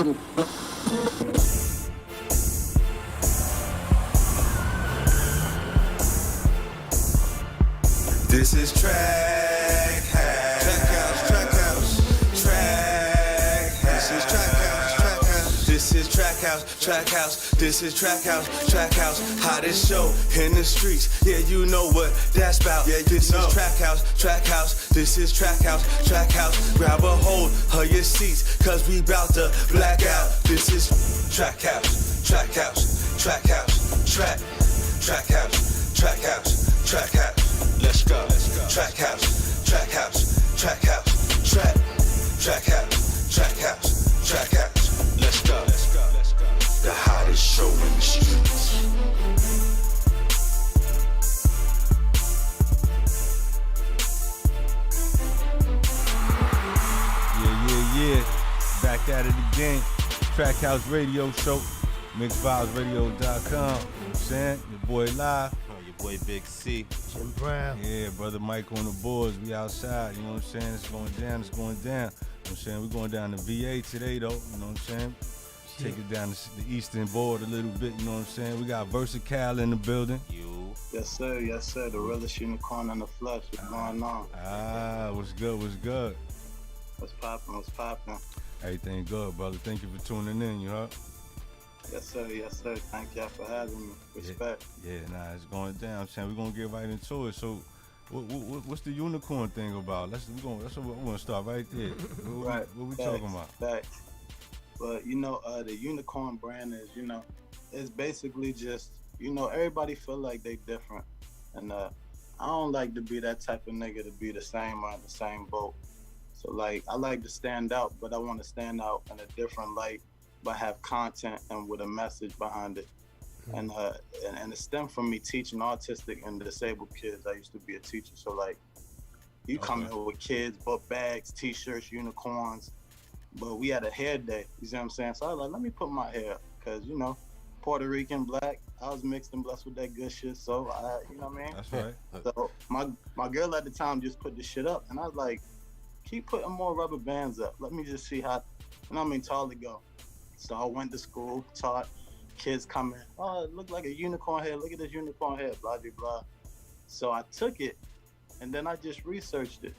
This is Trac House. Trac House. This is Trac House. This is Trac House. This is Trac House. Hottest show in the streets. Yeah, you know what that's about. Yeah, this is Trac House. This is Trac House. Grab a hold of your seats, cause we bout to black out. This is Trac House. Trac House. Let's go. Trac House. Trac House. Let's go. The hottest show in the streets. Yeah. Back at it again. Trac House Radio Show. MixVibesRadio.com. You know what I'm saying? Your boy Live. Your boy Big C. Jim Brown. Yeah, brother Mike on the boards. We outside, you know what I'm saying? It's going down. You know what I'm saying? We're going down to VA today, though. You know what I'm saying? Take it down to the eastern board a little bit, you know what I'm saying? We got Versakyle in the building. Yes, sir. The realest unicorn in the flesh. What's going on? What's good? What's poppin'? Everything good, brother. Thank you for tuning in, you heard? Yes, sir. Thank y'all for having me. Respect. Yeah, it's going down. I'm saying we're gonna get right into it. So, what's the unicorn thing about? That's what we want to start right there. What we talking about? Facts. But the unicorn brand is, it's basically just, everybody feel like they different, and I don't like to be that type of nigga to be the same or in the same boat. So like, I like to stand out, but I want to stand out in a different light, but have content and with a message behind it. And it stemmed from me teaching autistic and disabled kids. I used to be a teacher, so like, you come in with kids, book bags, t-shirts, unicorns, but we had a hair day, you see what I'm saying? So I was like, let me put my hair up, cause Puerto Rican, black, I was mixed and blessed with that good shit, so you know what I mean? That's right. So my girl at the time just put the shit up, and I was like, keep putting more rubber bands up. Let me just see how, tall it go. So I went to school, taught, kids come in, oh, it looked like a unicorn head, look at this unicorn head, blah, blah, blah. So I took it, and then I just researched it.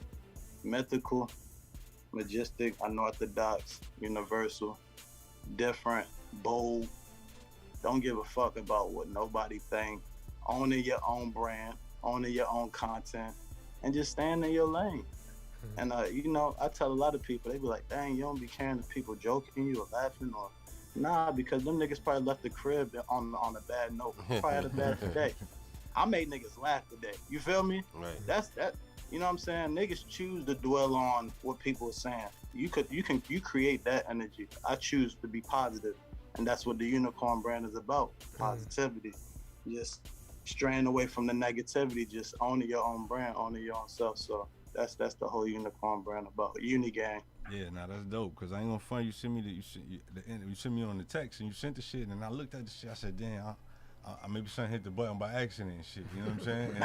Mythical, majestic, unorthodox, universal, different, bold, don't give a fuck about what nobody think, owning your own brand, owning your own content, and just staying in your lane. And I tell a lot of people, they be like, dang, you don't be caring if people joking you or laughing, or nah, because them niggas probably left the crib on a bad note, probably had a bad day. I made niggas laugh today, you feel me? Right. That's you know what I'm saying? Niggas choose to dwell on what people are saying. You create that energy. I choose to be positive, and that's what the unicorn brand is about. Positivity. Just straying away from the negativity, just owning your own brand, owning your own self. So that's the whole unicorn brand about. Uni gang. Yeah, that's dope. Cause I ain't gonna front. You sent me on the text, and you sent the shit, and I looked at the shit. I said, damn, I maybe something hit the button by accident and shit. You know what I'm saying?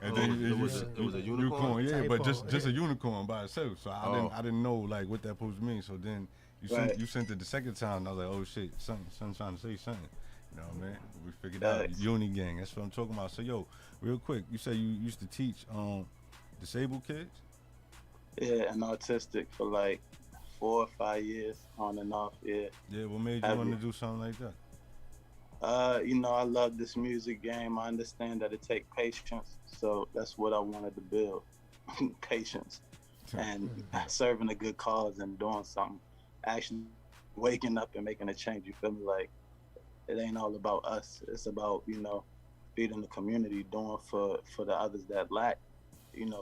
And then it was a unicorn. Yeah, but just a unicorn by itself. So I didn't know like what that supposed to mean. So then you sent it the second time, and I was like, oh shit, something trying to say something. You know what I mean? We figured out uni gang. That's what I'm talking about. So yo, real quick, you say you used to teach disabled kids? Yeah, and autistic for like 4 or 5 years, on and off. Yeah. Yeah. What made you want to do something like that? I love this music game. I understand that it takes patience, so that's what I wanted to build. Patience and serving a good cause and doing something, actually waking up and making a change. You feel me? Like, it ain't all about us. It's about, feeding the community, doing for the others that lack.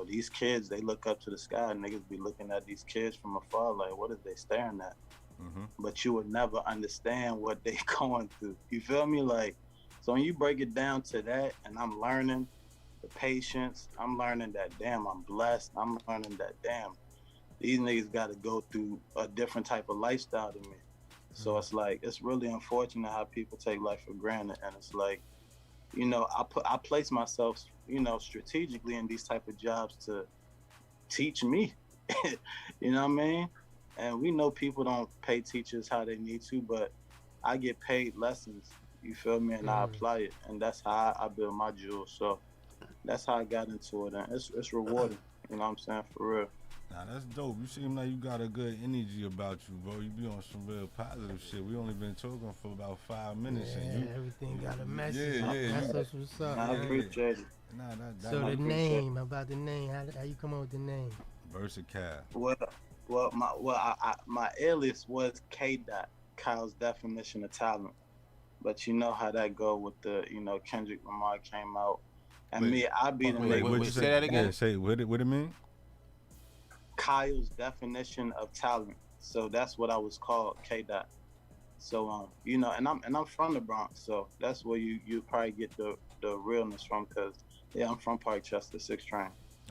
These kids, they look up to the sky, and niggas be looking at these kids from afar like, what is they staring at? Mm-hmm. But you would never understand what they going through. You feel me? Like, so when you break it down to that, and I'm learning the patience, I'm learning that, damn, I'm blessed. I'm learning that, damn, these niggas got to go through a different type of lifestyle than me. So it's like, it's really unfortunate how people take life for granted. And it's like, I place myself, strategically in these type of jobs to teach me, you know what I mean? And we know people don't pay teachers how they need to, but I get paid lessons. You feel me? And I apply it, and that's how I build my jewels. So that's how I got into it, and it's rewarding. You know what I'm saying? For real. Nah, that's dope. You seem like you got a good energy about you, bro. You be on some real positive shit. We only been talking for about 5 minutes, yeah, and you everything got a message. Yeah. That's what's up. I appreciate it. Nah, So the name, about the name, how you come up with the name? Versakyle. Well, my alias was K. Dot, Kyle's definition of talent. But you know how that go with the, Kendrick Lamar came out, and I be the nigga. Wait, say that again. Yeah, say what it mean? Kyle's definition of talent. So that's what I was called, K. Dot. So and I'm from the Bronx, so that's where you probably get the realness from, cause I'm from Parkchester, 6 train.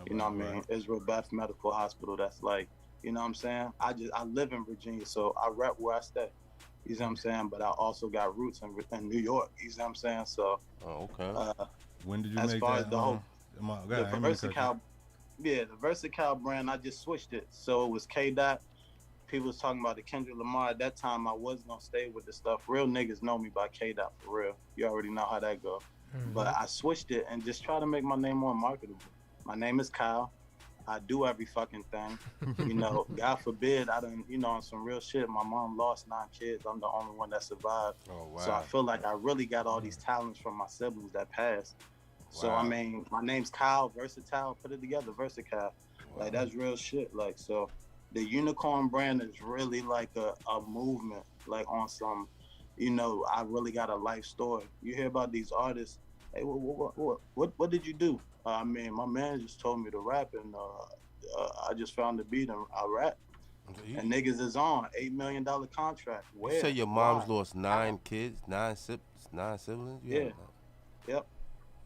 You know what I mean? Israel Beth Medical Hospital. That's like, you know what I'm saying? I live in Virginia, so I rep where I stay. You know what I'm saying? But I also got roots in New York. You know what I'm saying? So. Oh, okay. When did you as make far that? As the whole, the Versakyle, the Versakyle brand, I just switched it. So it was K. Dot. People was talking about the Kendrick Lamar. At that time, I was gonna stay with the stuff. Real niggas know me by K. Dot for real. You already know how that go. Mm-hmm. But I switched it and just try to make my name more marketable. My name is Kyle. I do every fucking thing. God forbid I done, on some real shit. My mom lost 9 kids. I'm the only one that survived. Oh, wow. So I feel like I really got all these talents from my siblings that passed. Wow. So I mean, my name's Kyle, versatile. Put it together, Versakyle. Wow. Like that's real shit. Like so, the unicorn brand is really like a movement. Like on some, I really got a life story. You hear about these artists. Hey, what did you do? I mean, my man just told me to rap, and I just found the beat and I rap. And niggas is on $8 million contract. Where? You say your mom's lost 9 kids, 9 siblings? Yeah. Yep.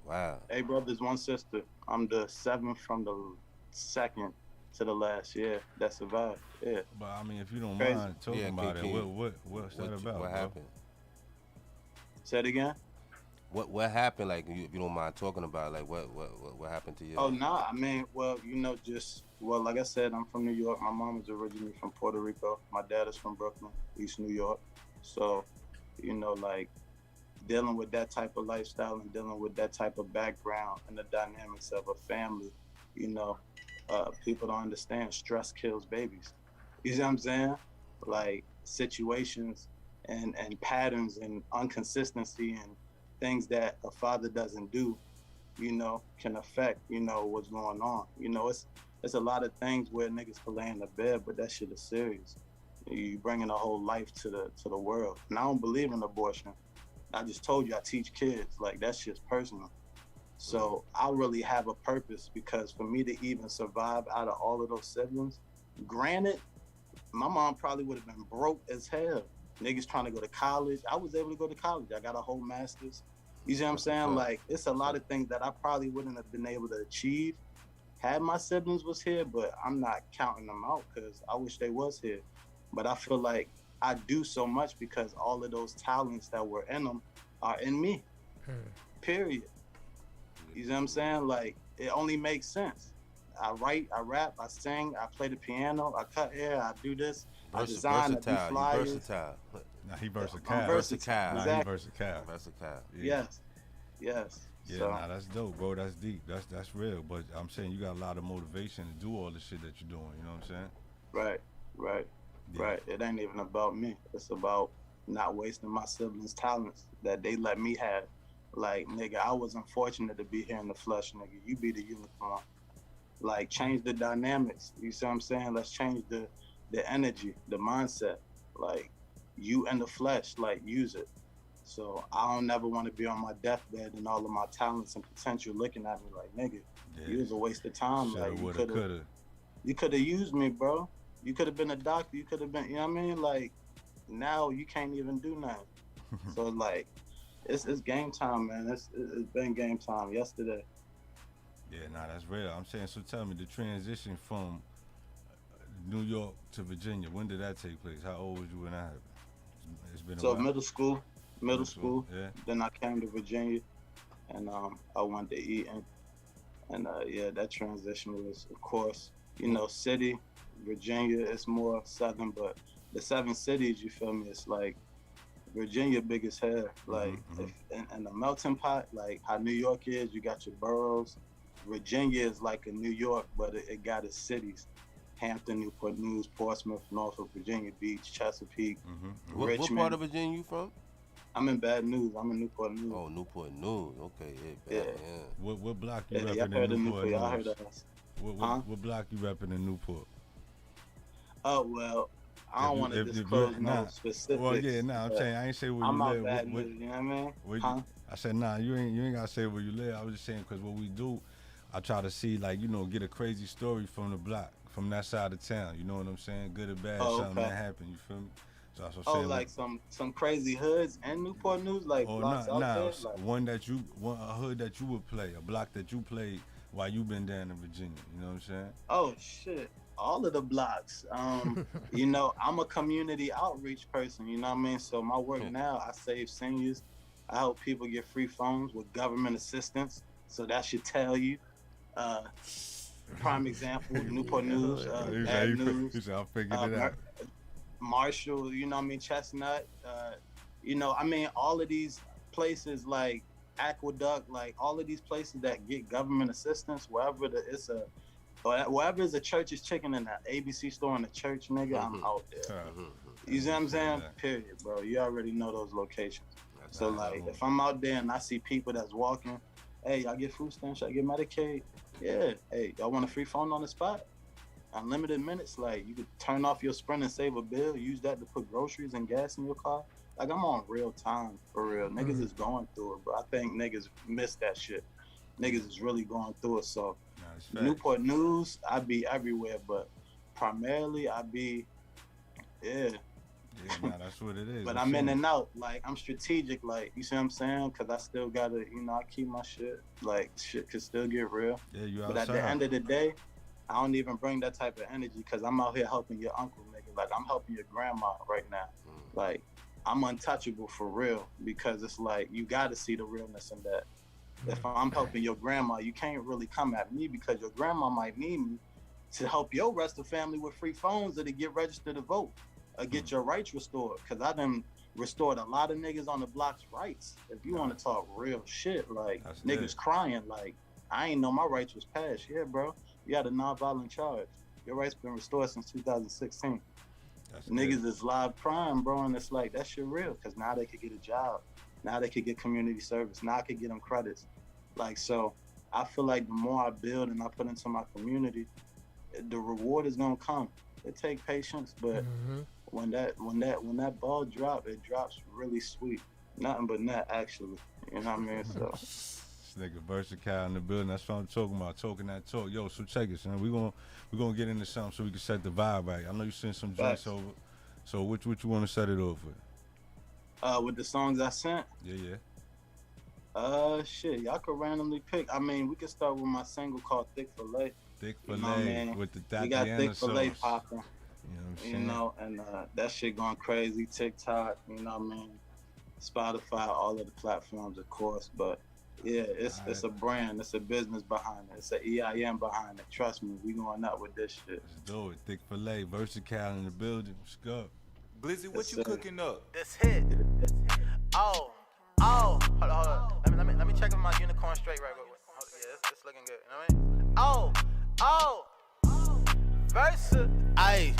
Wow. 8 brothers, 1 sister. I'm the 7th from the 2nd to the last. Yeah, that survived. Yeah. But I mean, if you don't mind talking about it, what's that about? What happened? Say it again. What happened? Like, if you don't mind talking about, like, what happened to you? Oh, nah. I mean, well, like I said, I'm from New York. My mom is originally from Puerto Rico. My dad is from Brooklyn, East New York. So, like, dealing with that type of lifestyle and dealing with that type of background and the dynamics of a family, people don't understand stress kills babies. You see what I'm saying? Like, situations and patterns and inconsistency and things that a father doesn't do, can affect, what's going on. It's a lot of things where niggas can lay in the bed, but that shit is serious. You bringing a whole life to the world. And I don't believe in abortion. I just told you I teach kids. Like, that shit's personal. So I really have a purpose, because for me to even survive out of all of those siblings, granted, my mom probably would have been broke as hell. Niggas trying to go to college. I was able to go to college. I got a whole master's. You see what I'm saying? Like, it's a lot of things that I probably wouldn't have been able to achieve had my siblings was here, but I'm not counting them out because I wish they was here. But I feel like I do so much because all of those talents that were in them are in me, period. You see what I'm saying? Like, it only makes sense. I write, I rap, I sing, I play the piano, I cut hair, I do this, I design, I do flyers. Versatile. Nah, he versatile. I'm versatile. Nah, Exactly. he versatile. Versatile. Yeah. Yes. Yeah, so. Nah, that's dope, bro. That's deep. That's real. But I'm saying you got a lot of motivation to do all the shit that you're doing. You know what I'm saying? Right. Yeah. Right. It ain't even about me. It's about not wasting my siblings' talents that they let me have. Like, nigga, I was unfortunate to be here in the flesh, nigga. You be the unicorn. Like, change the dynamics. You see what I'm saying? Let's change the energy, the mindset. Like, you in the flesh, like, use it. So I don't never want to be on my deathbed and all of my talents and potential looking at me like, nigga, you was a waste of time. Like, you could have used me, bro. You could have been a doctor. You could have been, you know what I mean? Like, now you can't even do nothing. So, like, it's game time, man. It's been game time yesterday. Yeah, nah, that's real. I'm saying, so tell me, the transition from New York to Virginia, when did that take place? How old was you when that happened? It's been a while. Middle school. Yeah. Then I came to Virginia, and I went to Eton, and that transition was, of course, city, Virginia is more southern, but the 7 cities, you feel me? It's like Virginia big as hell. Like and the melting pot, like how New York is, you got your boroughs. Virginia is like a New York, but it got its cities. Hampton, Newport News, Portsmouth, Norfolk, Virginia Beach, Chesapeake, Richmond. What part of Virginia you from? I'm in Bad News. I'm in Newport News. Oh, Newport News. Okay, yeah. What block you y'all repping heard in of Newport? Y'all heard of us. What block you repping in Newport? Oh, well, I don't want to disclose no specifics. Well, yeah, I'm saying I ain't say where you live. I'm out Bad News, you know what I mean? I said, you ain't got to say where you live. I was just saying because what we do, I try to see, like, get a crazy story from the block, from that side of town. You know what I'm saying? Good or bad, something that happened. You feel me? So that's what I'm saying. Like some crazy hoods in Newport News, like blocks out there? Like, a hood that you would play, a block that you played while you been down in Virginia. You know what I'm saying? Oh, shit. All of the blocks. I'm a community outreach person, you know what I mean? So my work now, I save seniors. I help people get free phones with government assistance. So that should tell you. Prime example, Newport News, Bad News. He said, I figured it out. Marshall, you know what I mean, Chestnut, all of these places like Aqueduct, like all of these places that get government assistance, wherever is a church's chicken in that ABC store in the church, nigga, I'm out there. You see what I'm saying? Period, bro. You already know those locations. So like, if I'm out there and I see people that's walking, hey, y'all get food stamps, y'all get Medicaid? Yeah. Hey, y'all want a free phone on the spot? Unlimited minutes, like you could turn off your Sprint and save a bill, use that to put groceries and gas in your car. Like I'm on real time, for real. Niggas is going through it, bro. I think niggas miss that shit. Niggas is really going through it. So Newport News, I be everywhere, but primarily I be, Yeah, that's what it is. But I'm in and out. Like I'm strategic. Like you see what I'm saying? Cause I still gotta, I keep my shit. Like shit could still get real. Yeah, you outside. But at the end of the day, I don't even bring that type of energy because I'm out here helping your uncle, nigga. Like, I'm helping your grandma right now. Like, I'm untouchable for real because it's like, you got to see the realness in that. If I'm helping your grandma, you can't really come at me because your grandma might need me to help your rest of the family with free phones or to get registered to vote or get your rights restored. Because I done restored a lot of niggas on the block's rights. If you want to talk real shit, like, that's niggas crying, like, I ain't know my rights was passed. Yeah, bro. You had a non-violent charge. Your rights been restored since 2016. Niggas is live crime, bro, and it's like, that shit real, because now they could get a job. Now they could get community service. Now I could get them credits. Like, so I feel like the more I build and I put into my community, the reward is gonna come. It takes patience, but when that ball drop, it drops really sweet. Nothing but net, actually. You know what I mean? So. Nigga Versakyle in the building. That's what I'm talking about. Talking that talk. Yo, so check it, son. We're gonna get into something so we can set the vibe right. I know you sent some joints over. So which you want to set it over with? With the songs I sent? Yeah. Shit, y'all could randomly pick. I mean, we could start with my single called Thick Fillet. Thick Fillet with the Tatiana. We got Thick Fillet popping. You know what I'm saying? And that shit going crazy. TikTok, you know what I mean? Spotify, all of the platforms, of course, but yeah, it's a brand, it's a business behind it, it's an EIN behind it. Trust me, we going out with this shit. Let's do it. Thick Fillet, Versakyle in the building. Let's go. Glizzy, what you cooking up? This hit. Oh, hold on. Let me check if my unicorn straight right. Yeah, it's looking good. You know what I mean? Versa. Ayy.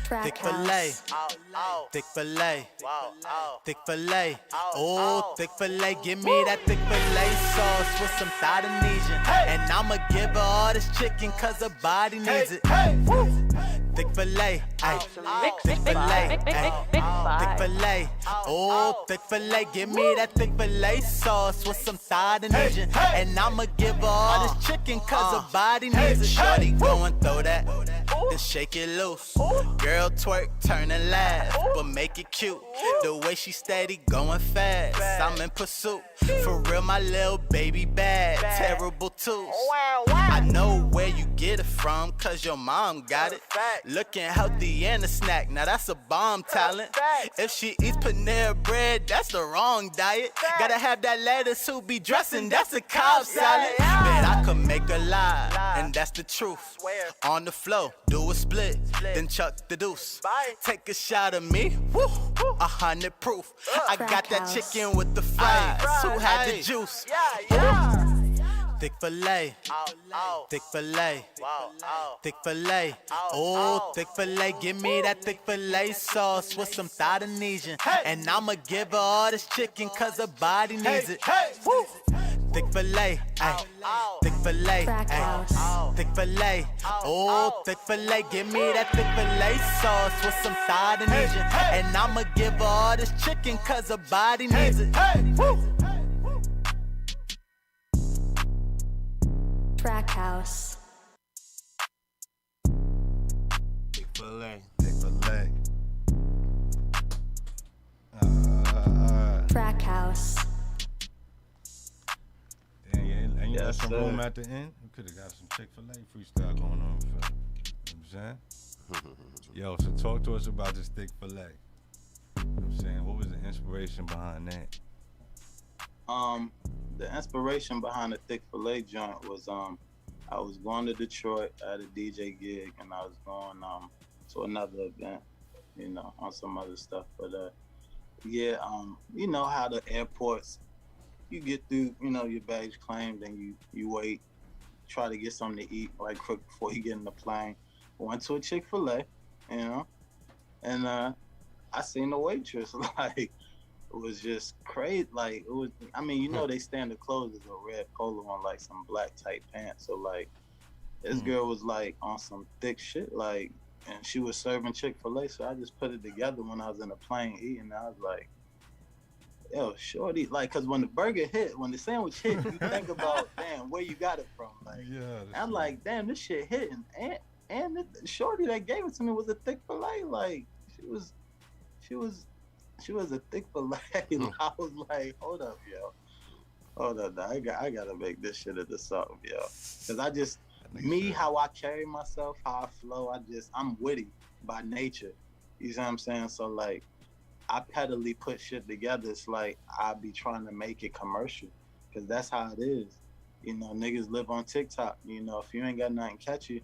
Thick fillet, thick fillet, thick fillet, oh, thick fillet, give me that thick fillet sauce with some Indonesian, and I'ma give her all this chicken cause her body needs it. Thick fillet, thick fillet, thick fillet, oh, thick fillet, give me that thick fillet sauce with some Indonesian, and I'ma give her all this chicken cause her body needs it. Shorty, go and throw that, then shake it loose. Girl twerk, turn and laugh, but make it cute. The way she steady going fast, I'm in pursuit. For real, my little baby bad, terrible too. I know where you get it from, cause your mom got it. Looking healthy and a snack, now that's a bomb talent. If she eats Panera bread, that's the wrong diet. Gotta have that lettuce who be dressing, that's a Cobb salad. Bet I could make a lie, and that's the truth. On the floor, do a split, then chuck the deuce. Take a shot of me, woo, 100 proof. I got that chicken with the fries, who had the juice? Thick fillet, thick fillet, thick fillet, oh, thick fillet. Give me that thick fillet sauce with some Indonesian. And I'ma give her all this chicken cause her body needs it. Woo. Thick fillet, ayy, thick fillet, ayy, thick fillet, oh, thick fillet. Give me that thick fillet sauce with some Indonesian. And I'ma give her all this chicken cause her body needs it. Woo. Trac House. Big Fillet. Big Fillet. Trac House. Damn, yeah, and you got Yes, some sir. room at the end? We could have got some Chick-fil-A freestyle going on. You know what I'm saying? Yo, so talk to us about this thick fillet. You know what I'm saying? What was the inspiration behind that? The inspiration behind the thick fillet joint was I was going to Detroit at a DJ gig, and I was going to another event, you know, on some other stuff. But yeah, you know how the airports, you get through, you know, your baggage claim, then you wait, try to get something to eat right quick before you get in the plane. Went to a Chick-fil-A, you know, and I seen the waitress like. It was just crazy. Like, it was, I mean, you know, they standard clothes is a red polo on like some black tight pants. So like, this girl was like on some thick shit, like, and she was serving Chick-fil-A. So I just put it together when I was in the plane eating. I was like, yo, shorty, like, cause when the burger hit, when the sandwich hit, you think about, damn, where you got it from. Like, Yeah. I'm like, damn, this shit hitting. And the shorty that gave it to me was a thick fillet. Like, she was a thick fillet. I was like, hold up, yo. Hold up, I gotta make this shit into something, yo. Cause I just, me, how I carry myself, how I flow, I'm witty by nature. You see what I'm saying? So like, I pettily put shit together. It's like, I be trying to make it commercial. Cause that's how it is. You know, niggas live on TikTok. You know, if you ain't got nothing catchy,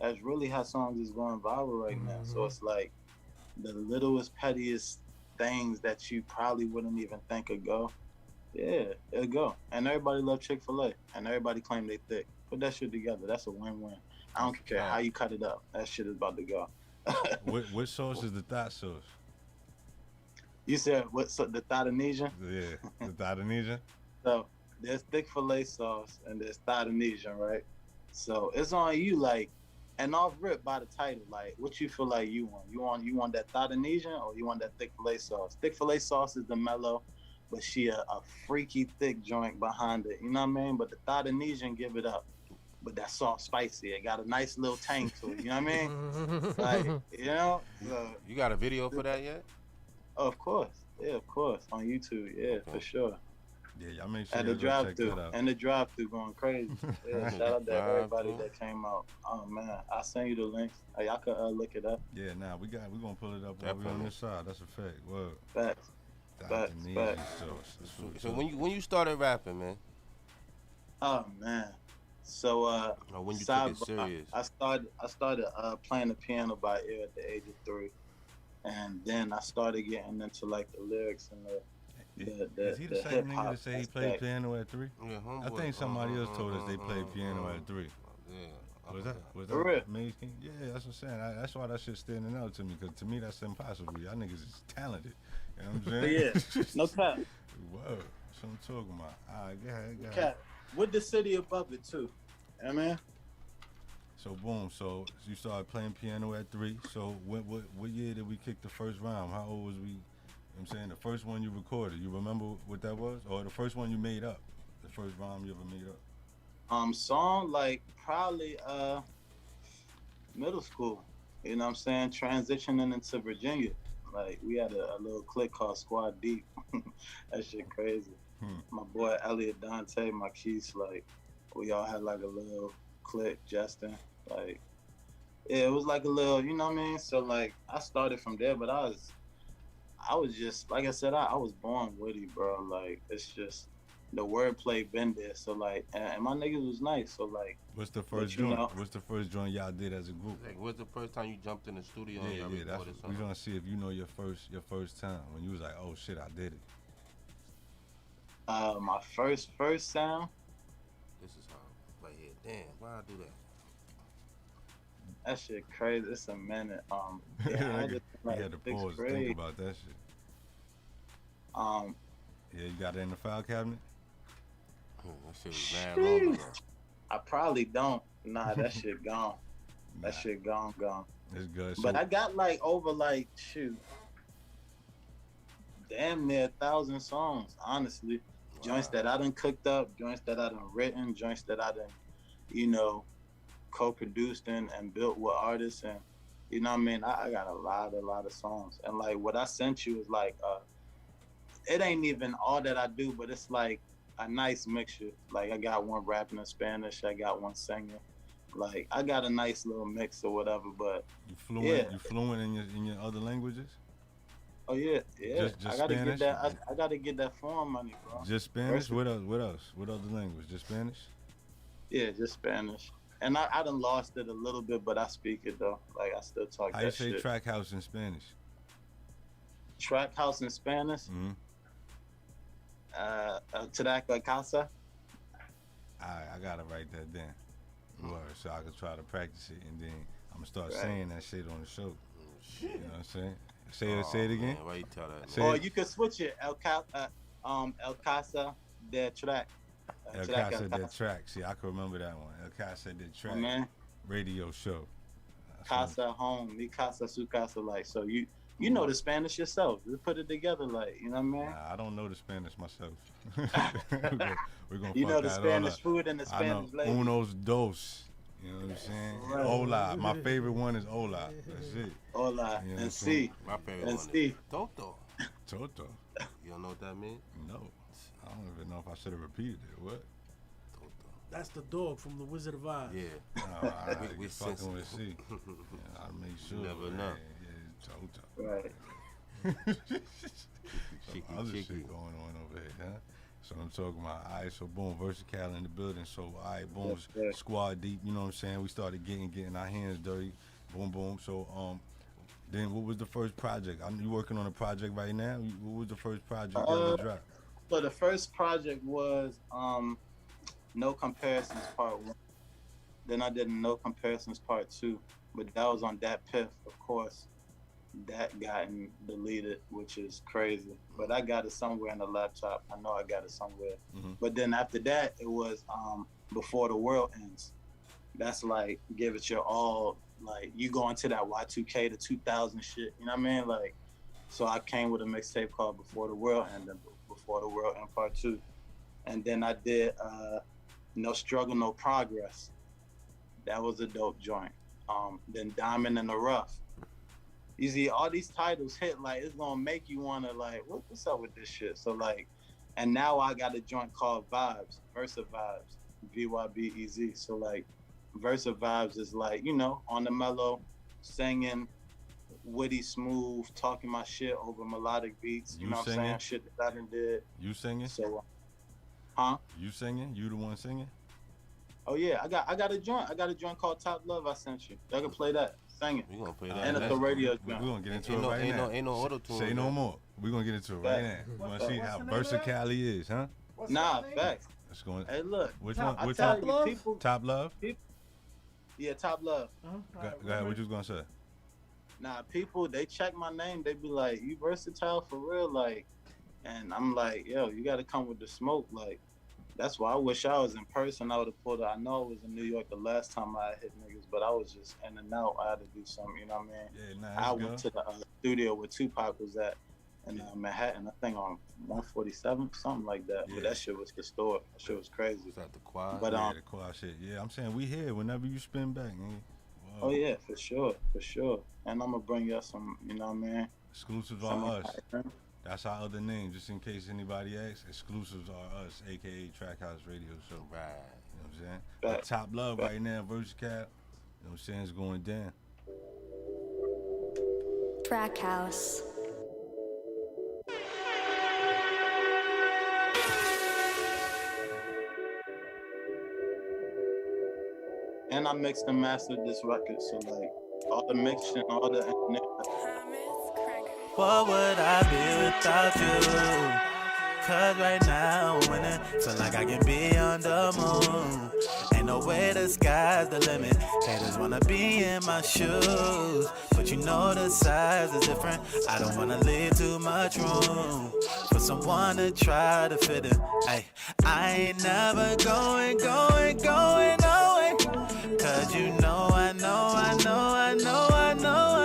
that's really how songs is going viral right now. So it's like, the littlest, pettiest things that you probably wouldn't even think would go, yeah, it'll go. And everybody love Chick-fil-A, and everybody claim they thick. Put that shit together. That's a win-win. I don't care how you cut it up. That shit is about to go. What sauce is the thought sauce? You said what's the Indonesian? Yeah, the Indonesian. So there's thick fillet sauce and there's Indonesian, right? So it's on you, like, and off rip by the title, like, what you feel like you want? You want that Indonesian or you want that thick fillet sauce? Thick fillet sauce is the mellow, but she a freaky thick joint behind it. You know what I mean? But the Indonesian give it up. But that sauce spicy. It got a nice little tang to it. You know what I mean? Like, you know? So, You got a video for that yet? of course. Yeah, of course. On YouTube. Yeah, for sure. Yeah, y'all make sure At the y'all go check drive-thru. that out. And the drive-thru going crazy. Yeah, shout out to everybody that came out. Oh, man. I'll send you the links. Hey, y'all can look it up. Yeah, nah, we gonna pull it up while we on this side. That's a fact. Word. Facts. The Facts, Indonesian facts. sauce. That's what So when you started rapping, man, Oh, man. So, or when you took it sidebar, serious? I started playing the piano by ear at the age of 3. And then I started getting into, like, the lyrics and Is he the same nigga hip-hop that say he aspect. played piano at 3? Yeah, I homeboy. think somebody else told us they played piano at 3. Yeah. Was that For real? Maze King? Yeah, that's what I'm saying. That's why that shit's standing out to me, because to me that's impossible. Y'all niggas is talented. You know what I'm saying? Yeah, no cap. Whoa, that's what I'm talking about. All right, go ahead. Cap. With the city above it, too. You know what I mean? So boom, so you started playing piano at 3. So what year did we kick the first rhyme? How old was we? You know what I'm saying, the first one you recorded, you remember what that was? Or the first one you made up? The first rhyme you ever made up? Song, like, probably middle school. You know what I'm saying? Transitioning into Virginia. Like, we had a little clique called Squad Deep. That shit crazy. My boy Elliot Dante, Marquise, like, we all had like a little clique, Justin. Like, Yeah, it was like a little, you know what I mean? So like I started from there, but I was just like I said, I was born witty, bro. Like it's just the wordplay been there. So like, and my niggas was nice. So like, What's the but first you joint? know, What's the first joint y'all did as a group? Like, what's the first time you jumped in the studio and y'all Yeah, that's recorded we something? gonna see if you know your first time when you was like, oh shit, I did it. my first sound, This is how, right here. Damn, why I do that? that shit crazy. It's a minute. Yeah, I Nigga, just you like had to sixth pause, grade. think about that shit. Um, Yeah, you got it in the file cabinet. That shit was mad long ago. I probably don't. Nah, that shit gone. Nah, That shit gone. it's good. So, But I got like over like shoot, damn near 1,000 songs. Honestly, joints that I done cooked up, joints that I done written, joints that I done, you know, co-produced and built with artists, and you know what I mean. I got a lot of songs, and like what I sent you is like, it ain't even all that I do, but it's like a nice mixture. Like I got one rapping in Spanish, I got one singing. Like I got a nice little mix or whatever, but you fluent? yeah. You fluent in your other languages? Oh yeah. Just I gotta Spanish? get that. I gotta get that foreign money, bro. Just Spanish? What else? What other language? Just Spanish? Yeah, just Spanish. And I done lost it a little bit, but I speak it though. Like I still talk How that you say shit. track house in Spanish? Track house in Spanish. Mm-hmm. Trac casa. I gotta write that down. Word, so I can try to practice it, and then I'm gonna start Right. saying that shit on the show. You know what I'm saying? Oh, Say it again. Man, why you tell that? Say Or it. you could switch it. El casa de Trac. El Trac Casa de Trac. See, I can remember that one. El Casa de Trac. man. Radio show. Casa home, mi casa, su casa. Like so, you know the Spanish yourself. You put it together, like you know what I mean. Nah, I don't know the Spanish myself. We're gonna You fuck know the that all Spanish up. food and the I know Spanish lady. unos dos. You know what I'm saying? Right. Hola. My favorite one is hola. That's it. Hola You know what I'm and saying? see. My favorite And one see. is Toto. Toto. You don't know what that means? No. I don't even know if I should have repeated it. What? Toto. That's the dog from the Wizard of Oz. Yeah. Oh, all right. We We fucking sensitive. with C. Yeah, I'll make sure. never man. know. Yeah, Toto. Right. Cheeky, Other cheeky. shit going on over here, huh? So I'm talking about, all right, so boom, Versakyle in the building. So, all right, boom, Yes, sir. squad deep, you know what I'm saying? We started getting our hands dirty, boom, boom. So, then what was the first project? You working on a project right now? What was the first project you ever dropped? So the first project was No Comparisons Part 1. Then I did No Comparisons Part 2. But that was on that Piff, of course. That gotten deleted, which is crazy. But I got it somewhere in the laptop. I know I got it somewhere. Mhm. But then after that, it was Before the World Ends. That's like, give it your all. Like, you go into that Y2K to 2000 shit. You know what I mean? Like, so I came with a mixtape called Before the World End, Before the World End Part 2. And then I did No Struggle, No Progress. That was a dope joint. Then Diamond in the Rough. You see, all these titles hit, like, it's gonna make you wanna, like, what's up with this shit? So, like, and now I got a joint called Vibes, Versa Vibes, VYBEZ. So, like, Versa Vibes is like, you know, on the mellow, singing, witty, smooth, talking my shit over melodic beats. You know what I'm saying? Shit that I done did. You singing? So, huh? You singing? You the one singing? Oh yeah, I got a joint. I got a joint called Top Love. I sent you. Y'all can play that. Sing it. We gonna play that. And it's a next. radio We're joint. gonna get into Ain't it right now. no auto-tune. Say no more. We're gonna get into it right now. We wanna see how Versakyle is, huh? Nah, facts. Let's go. Hey, look. Which Top- one? Which Tell one? you, Love? people. Top Love? Yeah, Top Love. Go ahead. What you was gonna say? Nah, people, they check my name. They be like, "You versatile for real?" Like, and I'm like, "Yo, you got to come with the smoke." Like, that's why I wish I was in person. I would have pulled it. I know I was in New York the last time I hit niggas, but I was just in and out. I had to do something. You know what I mean? Yeah, nah, I that's went good. to the studio where Tupac was at in Manhattan. I think on 147, something like that. Yeah. But that shit was historic. That shit was crazy. Is that the quad? But Yeah, the quad shit. Yeah, I'm saying we here whenever you spin back, nigga. Whoa. oh yeah, for sure. And I'm gonna bring y'all some. You know what I mean? Exclusives Some are of us. my- That's our other name, just in case anybody asks. Exclusives are us, aka Track House Radio Show. Right. You know what I'm saying? Back. But Top Love Back. right now, Versakyle. know what I'm saying? It's going down. Trac house. And I mixed and mastered this record, so like all the mixing, all the engineering. What would I be without you? Cause right now I'm winning, feel like I can be on the moon. Ain't no way the sky's the limit. Haters wanna be in my shoes, but you know the size is different. I don't wanna leave too much room for someone to try to fit in. Ay, I ain't never going away. Cause you know I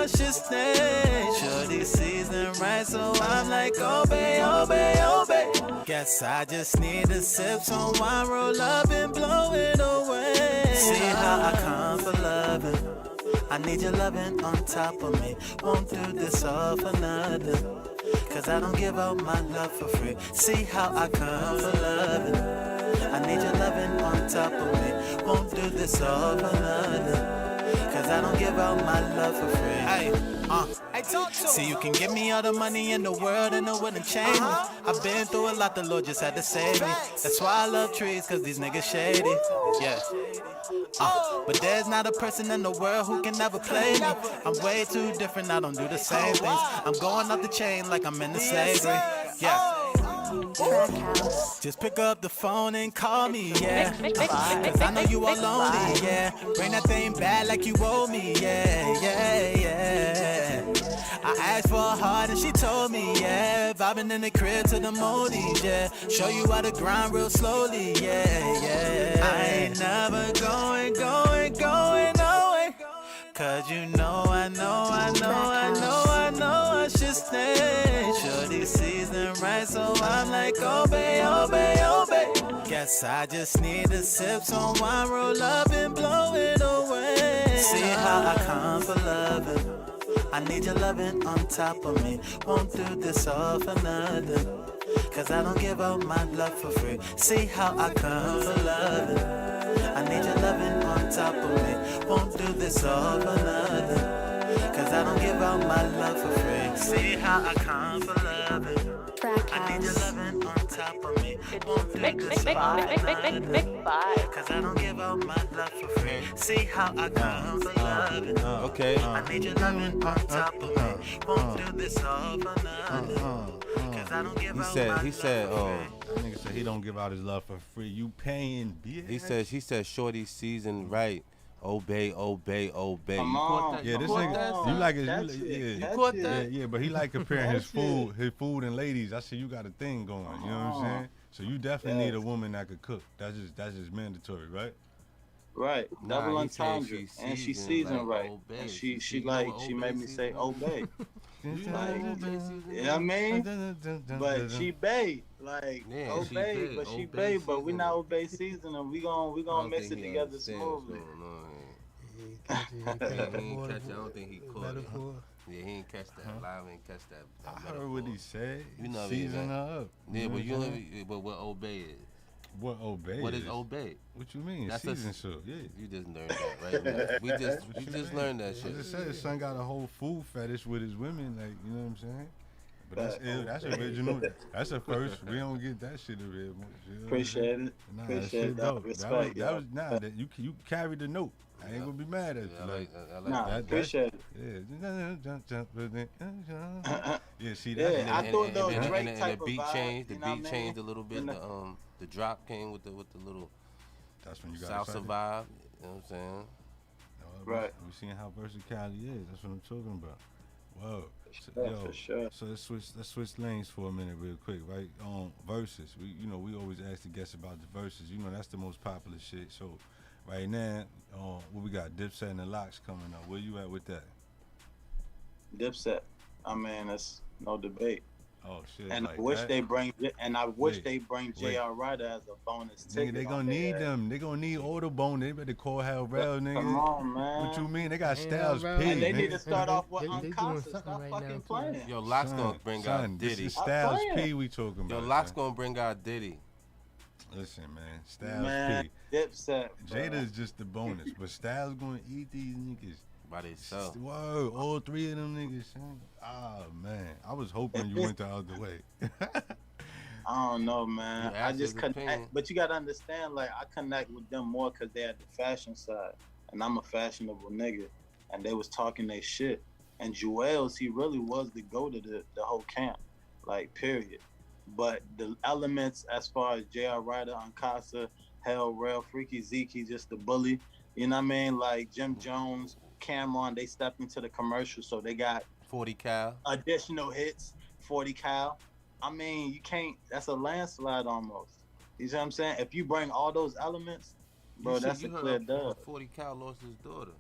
should stay. Shorty season right, so I'm like, obey. Guess I just need to sip some wine, roll up and blow it away. See how I come for loving. I need your loving on top of me. Won't do this all for nothing. Cause I don't give out my love for free. See how I come for loving. I need your loving on top of me. Won't do this all for nothing. Cause I don't give out my love for free. See, you can give me all the money in the world and it wouldn't change me. I've been through a lot, the Lord just had to save me. That's why I love trees, cause these niggas shady. Yeah. But there's not a person in the world who can never play me. I'm way too different, I don't do the same things. I'm going off the chain like I'm in the slavery. Yeah. Just pick up the phone and call me, yeah. Cause I know you are lonely, yeah. Bring that thing back like you owe me, yeah. I asked for a heart and she told me, yeah. Vibing in the crib to the Modis, yeah. Show you how to grind real slowly, yeah. I ain't never going away. Cause you know I should stay. Shorty season right, so I'm like, obey. Guess I just need to sip some wine, roll up and blow it away. See how I come for loving. I need your loving on top of me. Won't do this all for nothing. Cause I don't give out my love for free. See how I come for loving. I need your loving on top of me. Won't do this all for nothing. Cause I don't give out my love for free. See how I come for loving. I need your loving on top of me. Won't do this all for nothing. Cause I don't give out my love for free. See how I come for loving. Okay. I need your loving on top of me. Won't do this all for nothing. Cause I don't give out my love for free. That nigga said he don't give out his love for free. You paying, bitch. He said shorty season right. Obey. Come on. Yeah, this nigga, you like it. You caught that? Yeah, but he like comparing his food and ladies. I see you got a thing going. You know what I'm saying? So you definitely need a woman that could cook. That's just mandatory, right? Right, double entendre, and she seasoned right, and she made me say obey. Like, you know what I mean? But she bae, like obey, but she bae, but we not obey season, and we gonna mix it together smoothly. I don't think he caught it. Yeah, he ain't catch that. Live ain't catch that. I heard what he said. You know, season her up. Yeah, but what obey is? What obey? What is obey? What you mean? That's season shit. Yeah. You just learned that, right? We just learned that shit. I just said his son got a whole food fetish with his women, like, you know what I'm saying? But that's ill. That's original. That's a first. We don't get that shit over here. Appreciate it. Nah, Appreciate that. Respect. That you carried the note. I ain't gonna be mad at you. I like that. Appreciate it. Yeah, see that. Yeah, I thought the Drake and type the beat of vibe, changed. The you know beat what I mean? changed a little bit. The drop came with the little. That's when you got salsa vibe. You know what I'm saying? Right. We seeing how versatile he is. That's what I'm talking about. Whoa. For sure. So let's switch lanes for a minute real quick, right? Verses. We always ask the guests about the verses. You know, that's the most popular shit. So right now, what we got? Dipset and the Locks coming up. Where you at with that? Dipset. I mean, that's no debate. Oh shit! And like I wish that? they bring J.R. Ryder as a bonus ticket. Nigga, they gonna need them. They gonna need Autobone. They better call Hell Rel, nigga. Come on, man. What you mean? They got Styles P. And they nigga. need to start off with They doing Unconscious. something Stop right fucking now, playing. Yo, Locks gonna bring out This Diddy. is Styles P we talking about. Yo, Locks gonna bring out Diddy. Listen, man, Styles P. Dipset, Jada is just the bonus, but Styles gonna eat these niggas by themselves. Whoa, all three of them niggas. Son. Oh man, I was hoping you went the other way. I don't know, man. I just connect, but you gotta understand, like I connect with them more because they at the fashion side, and I'm a fashionable nigga, and they was talking their shit. And Joel's, he really was the go to the whole camp, like period. But the elements as far as J.R. Ryder, Ankasa, Hell, Rail, Freaky Zeke, he's just the bully. You know what I mean? Like Jim Jones, Cameron, they stepped into the commercial, so they got 40 cal additional hits, 40 cal. I mean, you can't. That's a landslide almost. You see what I'm saying? If you bring all those elements, bro, that's a clear dub. 40 cal lost his daughter.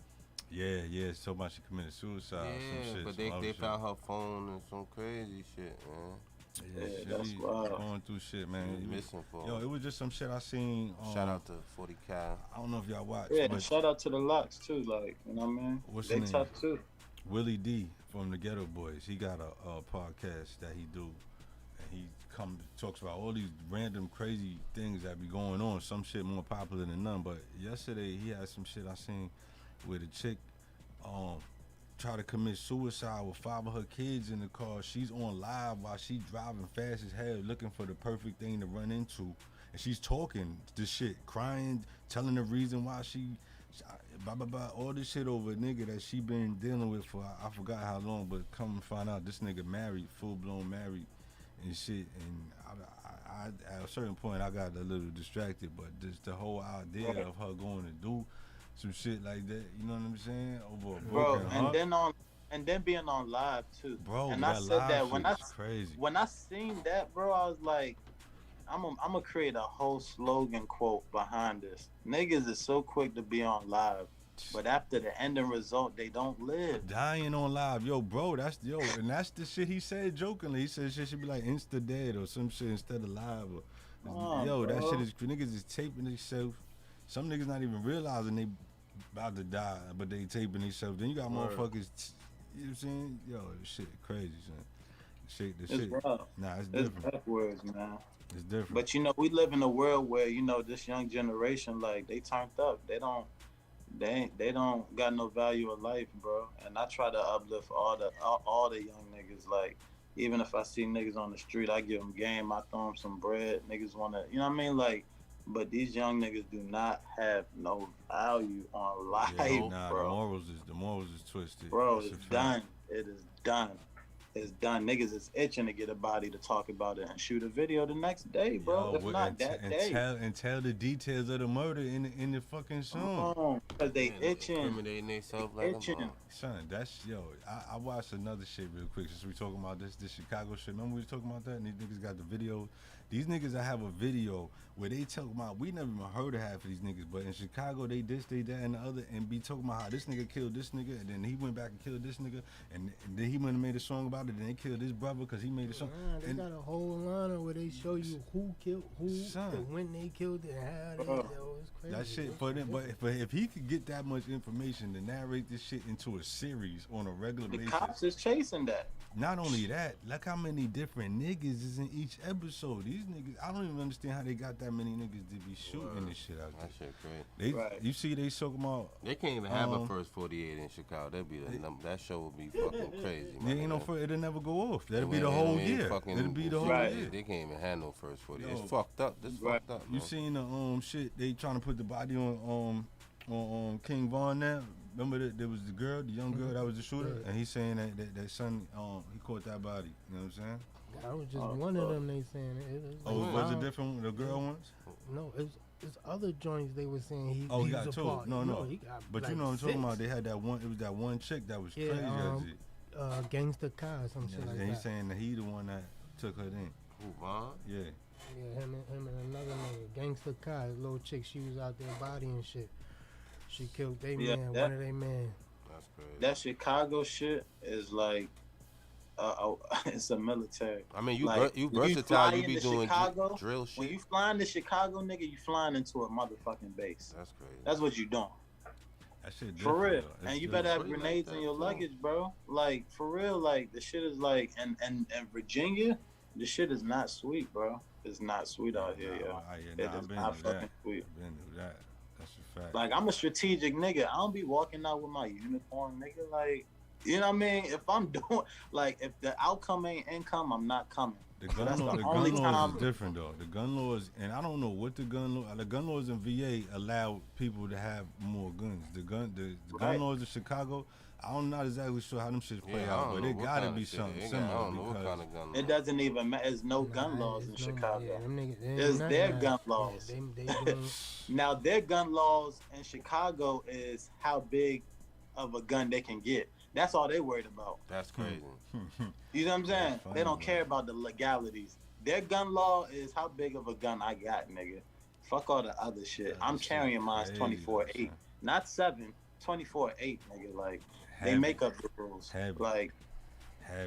Yeah. So much she committed suicide. Yeah, some shit, but they found her phone and some crazy shit, man. Yeah, that's wild. Going through shit, man. Missing for. Yo, it was just some shit I seen. Shout out to 40 cal. I don't know if y'all watch. Yeah, and shout out to the Locks too. Like, you know what I mean? What's they tough too. Willie D from the Ghetto Boys. He got a podcast that he do. He talks about all these random crazy things that be going on. Some shit more popular than none. But yesterday he had some shit I seen where the chick try to commit suicide with 5 of her kids in the car. She's on live while she driving fast as hell, looking for the perfect thing to run into. And she's talking this shit, crying, telling the reason why she blah blah blah, all this shit over a nigga that she been dealing with for I forgot how long, but come and find out this nigga married, full blown married. And shit, and I at a certain point I got a little distracted, but just the whole idea of her going to do some shit like that, you know what I'm saying? Over a broken heart. And then being on live too. Bro, and I said that crazy. When I seen that, bro, I was like, I'm gonna create a whole slogan quote behind this. Niggas is so quick to be on live. But after the ending result, they don't live. Dying on live, yo, bro, and that's the shit he said jokingly. He said shit should be like insta dead or some shit instead of live. Yo, that shit is niggas is taping themselves. Some niggas not even realizing they about to die, but they taping themselves. Then you got motherfuckers, you know what I'm saying? Yo, this shit crazy, son. The shit. Rough. Nah, it's different. It's backwards, man. It's different. But you know, we live in a world where this young generation, like they turned up. They don't got no value of life, bro. And I try to uplift all the young niggas. Like, even if I see niggas on the street, I give them game. I throw them some bread. Niggas wanna, you know what I mean? Like, but these young niggas do not have no value on life, bro. The morals is twisted. Bro, it's done. It is done. It's done. Niggas is itching to get a body to talk about it and shoot a video the next day, bro. If not that day. Tell the details of the murder in the fucking song. Cause they itching. Incriminating themselves like itching. Son, that's I watched another shit real quick since we talking about this Chicago shit. Remember we was talking about that? And these niggas got the video. These niggas that have a video where they talk about, we never even heard of half of these niggas, but in Chicago they this, they that, and the other, and be talking about how this nigga killed this nigga, and then he went back and killed this nigga, and then he went and made a song about it, and they killed his brother because he made a song. They got a whole line where they show you who killed who, and when they killed it, and how they it's crazy. That shit for them, but if he could get that much information to narrate this shit into a series on a regular basis. The cops is chasing that. Not only that, look how many different niggas is in each episode. These niggas, I don't even understand how they got that many niggas to be shooting this shit out there. That shit crazy. You see, they talking about. They can't even have a first 48 in Chicago. That'd be the number. That show would be fucking crazy. Man. Ain't no, it'll never go off. That'll be the whole year. It'll be the whole year. They can't even have no first 48. It's fucked up. This fucked up. You seen the shit? They trying to put the body on King Von now. Remember there was the young girl that was the shooter, and he's saying that son, he caught that body. You know what I'm saying? I was just one of them. They saying it. Was it different? The girl ones? No, it's other joints. They were saying he. He got two. No. He got but like you know what I'm 6. talking about? They had that one. It was that one chick that was crazy. Gangsta Kai, some shit like that. And he's saying that he the one that took her in. Who, Vaughn? Yeah. Yeah, him and another nigga, Gangsta Kai, little chick. She was out there bodying shit. She killed one of they men. That's crazy. That Chicago shit is like, it's a military. I mean, you versatile. You be doing Chicago, drill shit. When you flying to Chicago, nigga, you flying into a motherfucking base. That's crazy. That's what you doing. That shit for real. And you better have grenades in your luggage, bro. Like, for real, like, the shit is like, and Virginia, the shit is not sweet, bro. is not sweet out here, yo. It is not fucking sweet. I've been through that. That's a fact. Like, I'm a strategic nigga. I don't be walking out with my uniform, nigga. Like, you know what I mean? If I'm doing, like, if the outcome ain't income, I'm not coming. The gun law is different, though. The gun laws, and I don't know what the gun laws in VA allow people to have more guns. The gun laws in Chicago, I'm not exactly sure how them shits play out, but it gotta be something similar because it doesn't even matter. There's no gun laws in Chicago. There's their gun laws. Now their gun laws in Chicago is how big of a gun they can get. That's all they worried about. That's crazy. You know what I'm saying? They don't care about the legalities. Their gun law is how big of a gun I got, nigga. Fuck all the other shit. I'm carrying mine 24/8, not 7, 24/8, nigga. Like they make up the rules. Like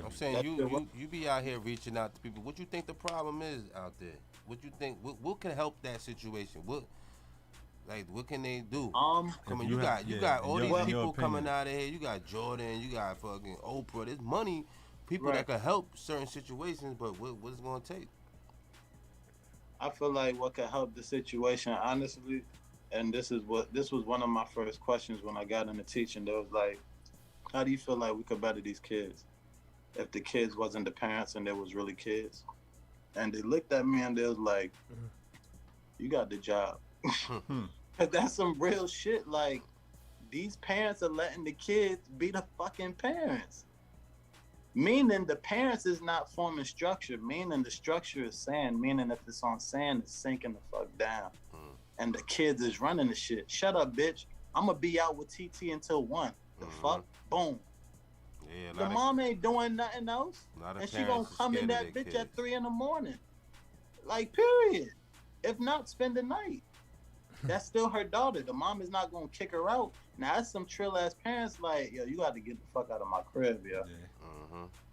I'm saying, you be out here reaching out to people. What you think the problem is out there? What you think? What can help that situation? What can they do? Come on, you got all these people coming out of here. You got Jordan, you got fucking Oprah. There's money, people that can help certain situations, but what's it gonna take? I feel like what could help the situation, honestly, and this was one of my first questions when I got into teaching. They was like, how do you feel like we could better these kids if the kids wasn't the parents and they was really kids? And they looked at me and they was like, you got the job. That's some real shit. Like, these parents are letting the kids be the fucking parents. Meaning the parents is not forming structure. Meaning the structure is sand. Meaning if it's on sand, it's sinking the fuck down. And the kids is running the shit. Shut up, bitch. I'm gonna be out with TT until 1. The fuck? Boom. Yeah, the mom ain't doing nothing else. And she gonna come in that bitch at 3 a.m. Like, period. If not, spend the night. That's still her daughter. The mom is not gonna kick her out. Now that's some trill ass parents like, yo, you got to get the fuck out of my crib, yo.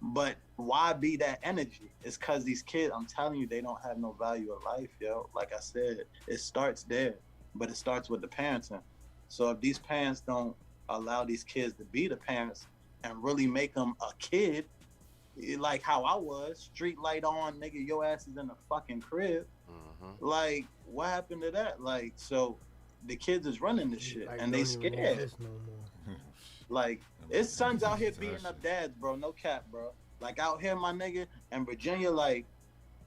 But why be that energy? It's cause these kids, I'm telling you, they don't have no value of life, yo. Like I said, it starts there, but it starts with the parenting. So if these parents don't allow these kids to be the parents and really make them a kid, like how I was, street light on, nigga, your ass is in the fucking crib. Like, what happened to that? Like, so the kids is running this shit, like, and they scared. Like, it's sons out here beating up dads, bro. No cap, bro. Like, out here, my nigga, in Virginia, like,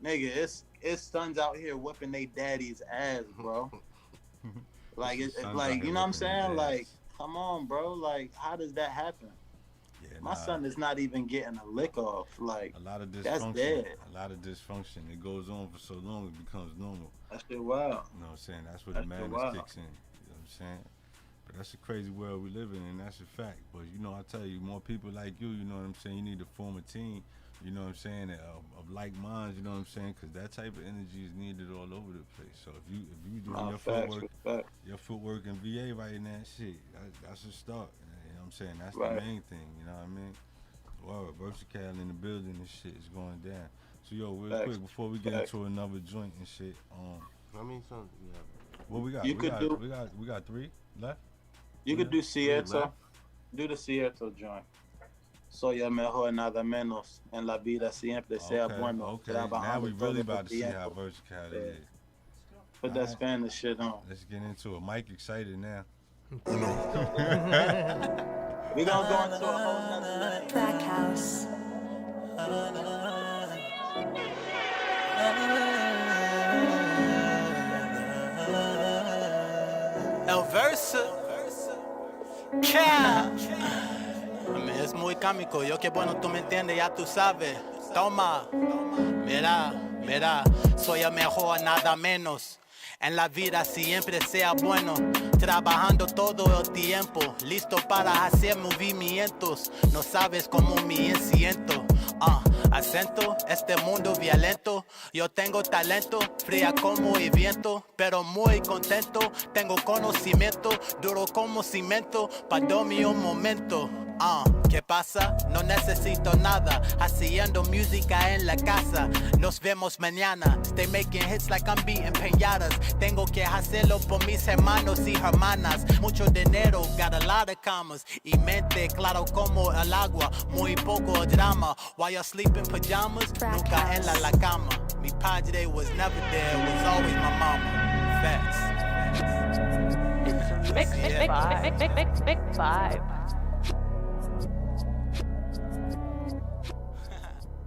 nigga, it's sons out here whipping they daddy's ass, bro. Like, it's like, you know what I'm saying? Like, come on, bro. Like, how does that happen? My son is not even getting a lick off. Like, a lot of dysfunction. That's dead. A lot of dysfunction. It goes on for so long, it becomes normal. That shit wild. You know what I'm saying? That's where the madness kicks in. You know what I'm saying? But that's a crazy world we live in, and that's a fact. But, you know, I tell you, more people like you know what I'm saying? You need to form a team, you know what I'm saying, of like minds, you know what I'm saying? Because that type of energy is needed all over the place. So if you doing your footwork in VA right now, shit, that's a start. You know what I'm saying? That's the main thing, you know what I mean? Well, Versakyle in the building and shit is going down. So, yo, real quick, before we get into another joint and shit, I mean, something, what we got? We got 3 left? You could do Cierto. Do the Cierto joint. Soy el mejor nada menos. En la vida siempre sea bueno. Okay, now we really about to see how Versakyle is. Put that Spanish shit on. Let's get into it. Mike excited now. We gonna go into a whole nother Trac house. El Versakyle. Es muy cómico, yo que bueno, tú me entiendes, ya tú sabes. Toma, mira, soy el mejor, nada menos. En la vida siempre sea bueno, trabajando todo el tiempo, listo para hacer movimientos. No sabes cómo me siento. Acento, este mundo violento. Yo tengo talento, fría como el viento, pero muy contento. Tengo conocimiento, duro como cemento, para dormir un momento. ¿Qué pasa? No necesito nada, haciendo música en la casa. Nos vemos mañana. Stay making hits like I'm beating peñadas. Tengo que hacerlo por mis hermanos y hermanas. Mucho dinero, got a lot of commas. Y mente claro como el agua, muy poco drama. While you're sleeping pajamas, nunca en la cama. Mi padre was never there, was always my mama. Facts. It's a mix vibe.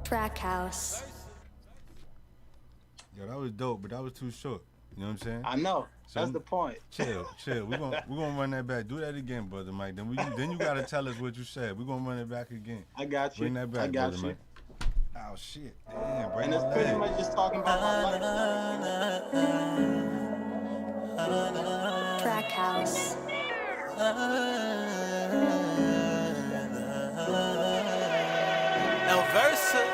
Trac House. Yo, that was dope, but that was too short. You know what I'm saying? I know. So That's the point. Chill. We're gonna run that back. Do that again, brother Mike. Then you gotta tell us what you said. We're gonna run it back again. I got you. Bring that back, I got brother you. Mike. Oh shit. Damn, bring And it's that pretty back. much just talking about my life. Trac House. El Versakyle.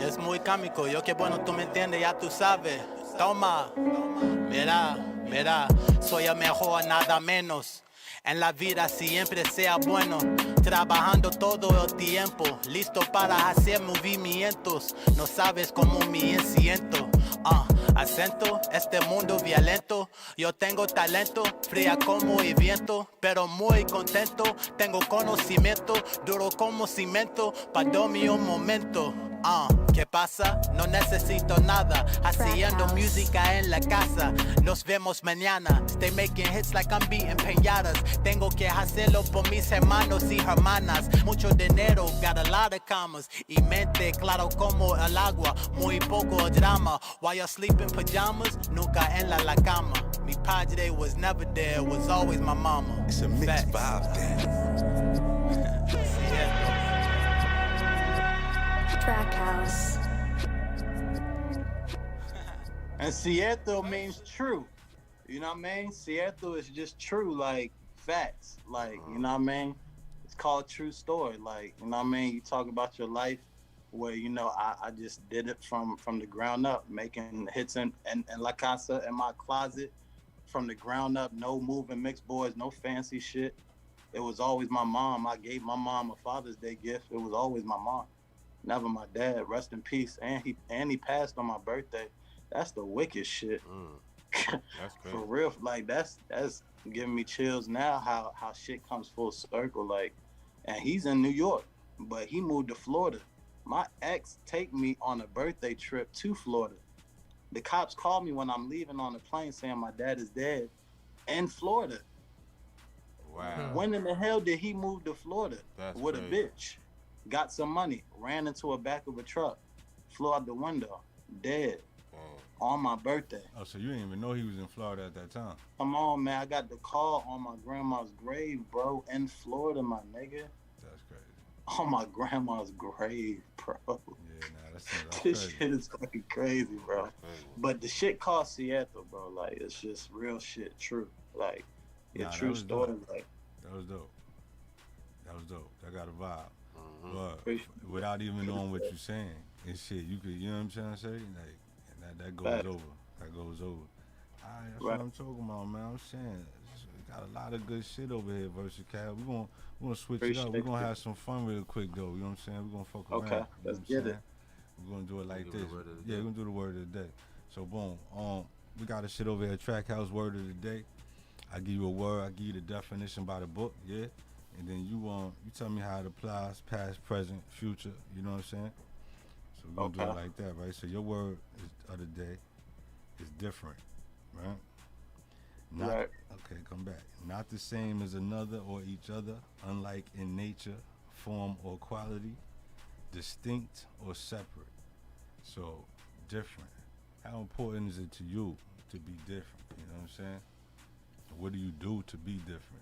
Es muy cómico, yo que bueno, tú me entiendes, ya tú sabes. Toma, mira, soy el mejor, nada menos. En la vida siempre sea bueno, trabajando todo el tiempo, listo para hacer movimientos. No sabes cómo me siento. Acento, este mundo violento. Yo tengo talento, fría como el viento, pero muy contento. Tengo conocimiento, duro como cemento, para dormir un momento. ¿Qué pasa? No necesito nada, haciendo música en la casa. Nos vemos mañana. Stay making hits like I'm beating peñadas. Tengo que hacerlo por mis hermanos y hermanas. Mucho dinero, got a lot of commas. Y mente claro como el agua, muy poco drama. While you're sleeping pajamas, nunca en la cama. Mi padre was never there, was always my mama. It's a mixed vibe then. Trac House. And cierto means true. You know what I mean? Cierto is just true, like facts. Like, you know what I mean? It's called true story. Like, you know what I mean? You talk about your life where, you know, I just did it from the ground up, making hits in La Casa in my closet from the ground up, no moving mixed boards, no fancy shit. It was always my mom. I gave my mom a Father's Day gift. It was always my mom. Never my dad. Rest in peace. And he passed on my birthday. That's the wicked shit. That's crazy. For real. Like that's giving me chills now how shit comes full circle. Like, and he's in New York, but he moved to Florida. My ex take me on a birthday trip to Florida. The cops called me when I'm leaving on the plane saying my dad is dead in Florida. Wow. When in the hell did he move to Florida? That's with crazy. a bitch? Got some money, ran into a back of a truck, flew out the window, dead on my birthday. Oh, so you didn't even know he was in Florida at that time? Come on, man. I got the call on my grandma's grave, bro, in Florida, my nigga. That's crazy. On my grandma's grave, bro. Yeah, that's This crazy. shit is fucking crazy, bro. But the shit called Seattle, bro. Like, it's just real shit, true. Like, Nah, true that was story. dope. Like, That was dope. That got a vibe. But Appreciate without even knowing what you're saying and shit, you could, you know what I'm trying to say? Like, and that goes Facts. over. That goes over. Alright, that's Right. what I'm talking about, man. I'm saying, we got a lot of good shit over here, Versakyle. We're gonna switch it up. We're gonna have some fun real quick, though. You know what I'm saying? We're gonna fuck around. Okay, You know let's what I'm get saying? it. We're gonna do it like Do this. the word of the Yeah, day. we're gonna do the word of the day. So, boom. We got a shit over here, Trac House word of the day. I give you a word, I give you the definition by the book, yeah? And then you tell me how it applies, past, present, future, you know what I'm saying? So we're gonna do it like that, right? So your word of the day is different, right? Right. Okay, come back. Not the same as another or each other, unlike in nature, form, or quality, distinct or separate. So, different. How important is it to you to be different? You know what I'm saying? What do you do to be different?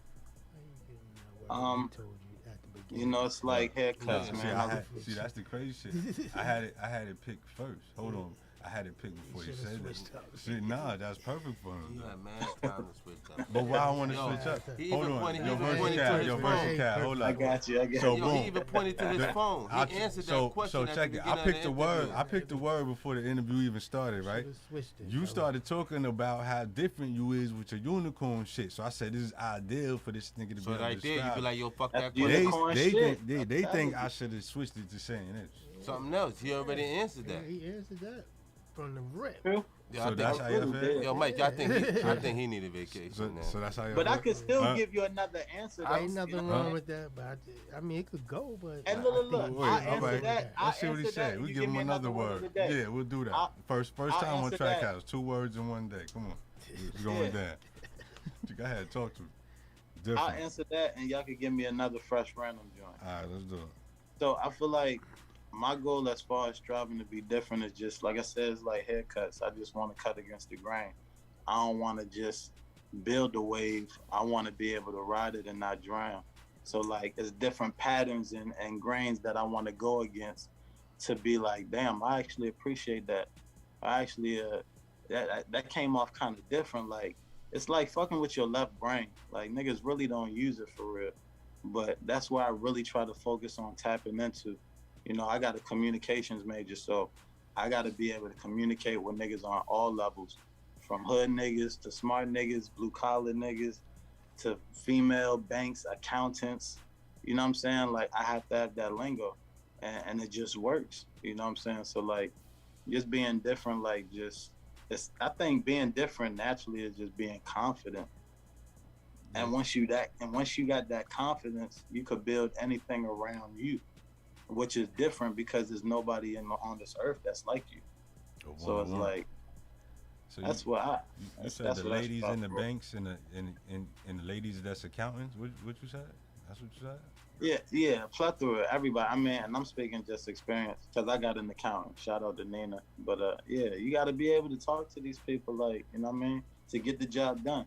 You know, it's like haircuts, man. See, that's the crazy shit. I had it picked first. Hold on. I had it picked before you said that. See, nah, that's perfect for him. You got mad time to switch up. But why I want to Yo, switch up? he Hold even on. pointed- he Yo, even pointed to Versakyle, his yo, phone. Versakyle, hold up. I got you. So, Yo, boom. he even pointed to his phone. He answered that question. So check it. I picked the word. I picked the word before the interview even started, right? You started talking about how different you is with your unicorn shit. So I said this is ideal for this nigga to So be able right to there, you describe. be like, yo, fuck that They question. think I should have switched it to saying this. Something else. He already answered that. He answered that from the rip. True. Yeah, so that's how you feel? Yo, Mike, I think he need a vacation. So that's how you But feel? I could still give you another answer. Though. Ain't nothing wrong with that, but I mean, it could go, but. And look, I answer that. Let's see what he said. We give him another word. Yeah, we'll do that. First time on Trac House, 2 words in one day. Come on. It's going down. Go ahead, talk to me. Different. I'll answer that, and y'all can give me another fresh random joint. All right, let's do it. So I feel like my goal as far as striving to be different is just, like I said, it's like haircuts. I just want to cut against the grain. I don't want to just build a wave. I want to be able to ride it and not drown. So, like, it's different patterns and grains that I want to go against to be like, damn, I actually appreciate that. I actually, that came off kind of different. Like, it's like fucking with your left brain. Like, niggas really don't use it for real. But that's where I really try to focus on tapping into. You know, I got a communications major, so I got to be able to communicate with niggas on all levels, from hood niggas to smart niggas, blue collar niggas, to female banks, accountants. You know what I'm saying? Like, I have to have that lingo, and it just works. You know what I'm saying? So, like, just being different, like, I think being different naturally is just being confident. And once you got that confidence, you could build anything around you, which is different because there's nobody on this earth that's like you. So it's like, so that's what you said the ladies in the banks and the ladies that's accountants. What you said? That's what you said? Yeah, plethora, everybody. I mean, and I'm speaking just experience because I got an accountant. Shout out to Nina. But yeah, you got to be able to talk to these people, like, you know what I mean, to get the job done.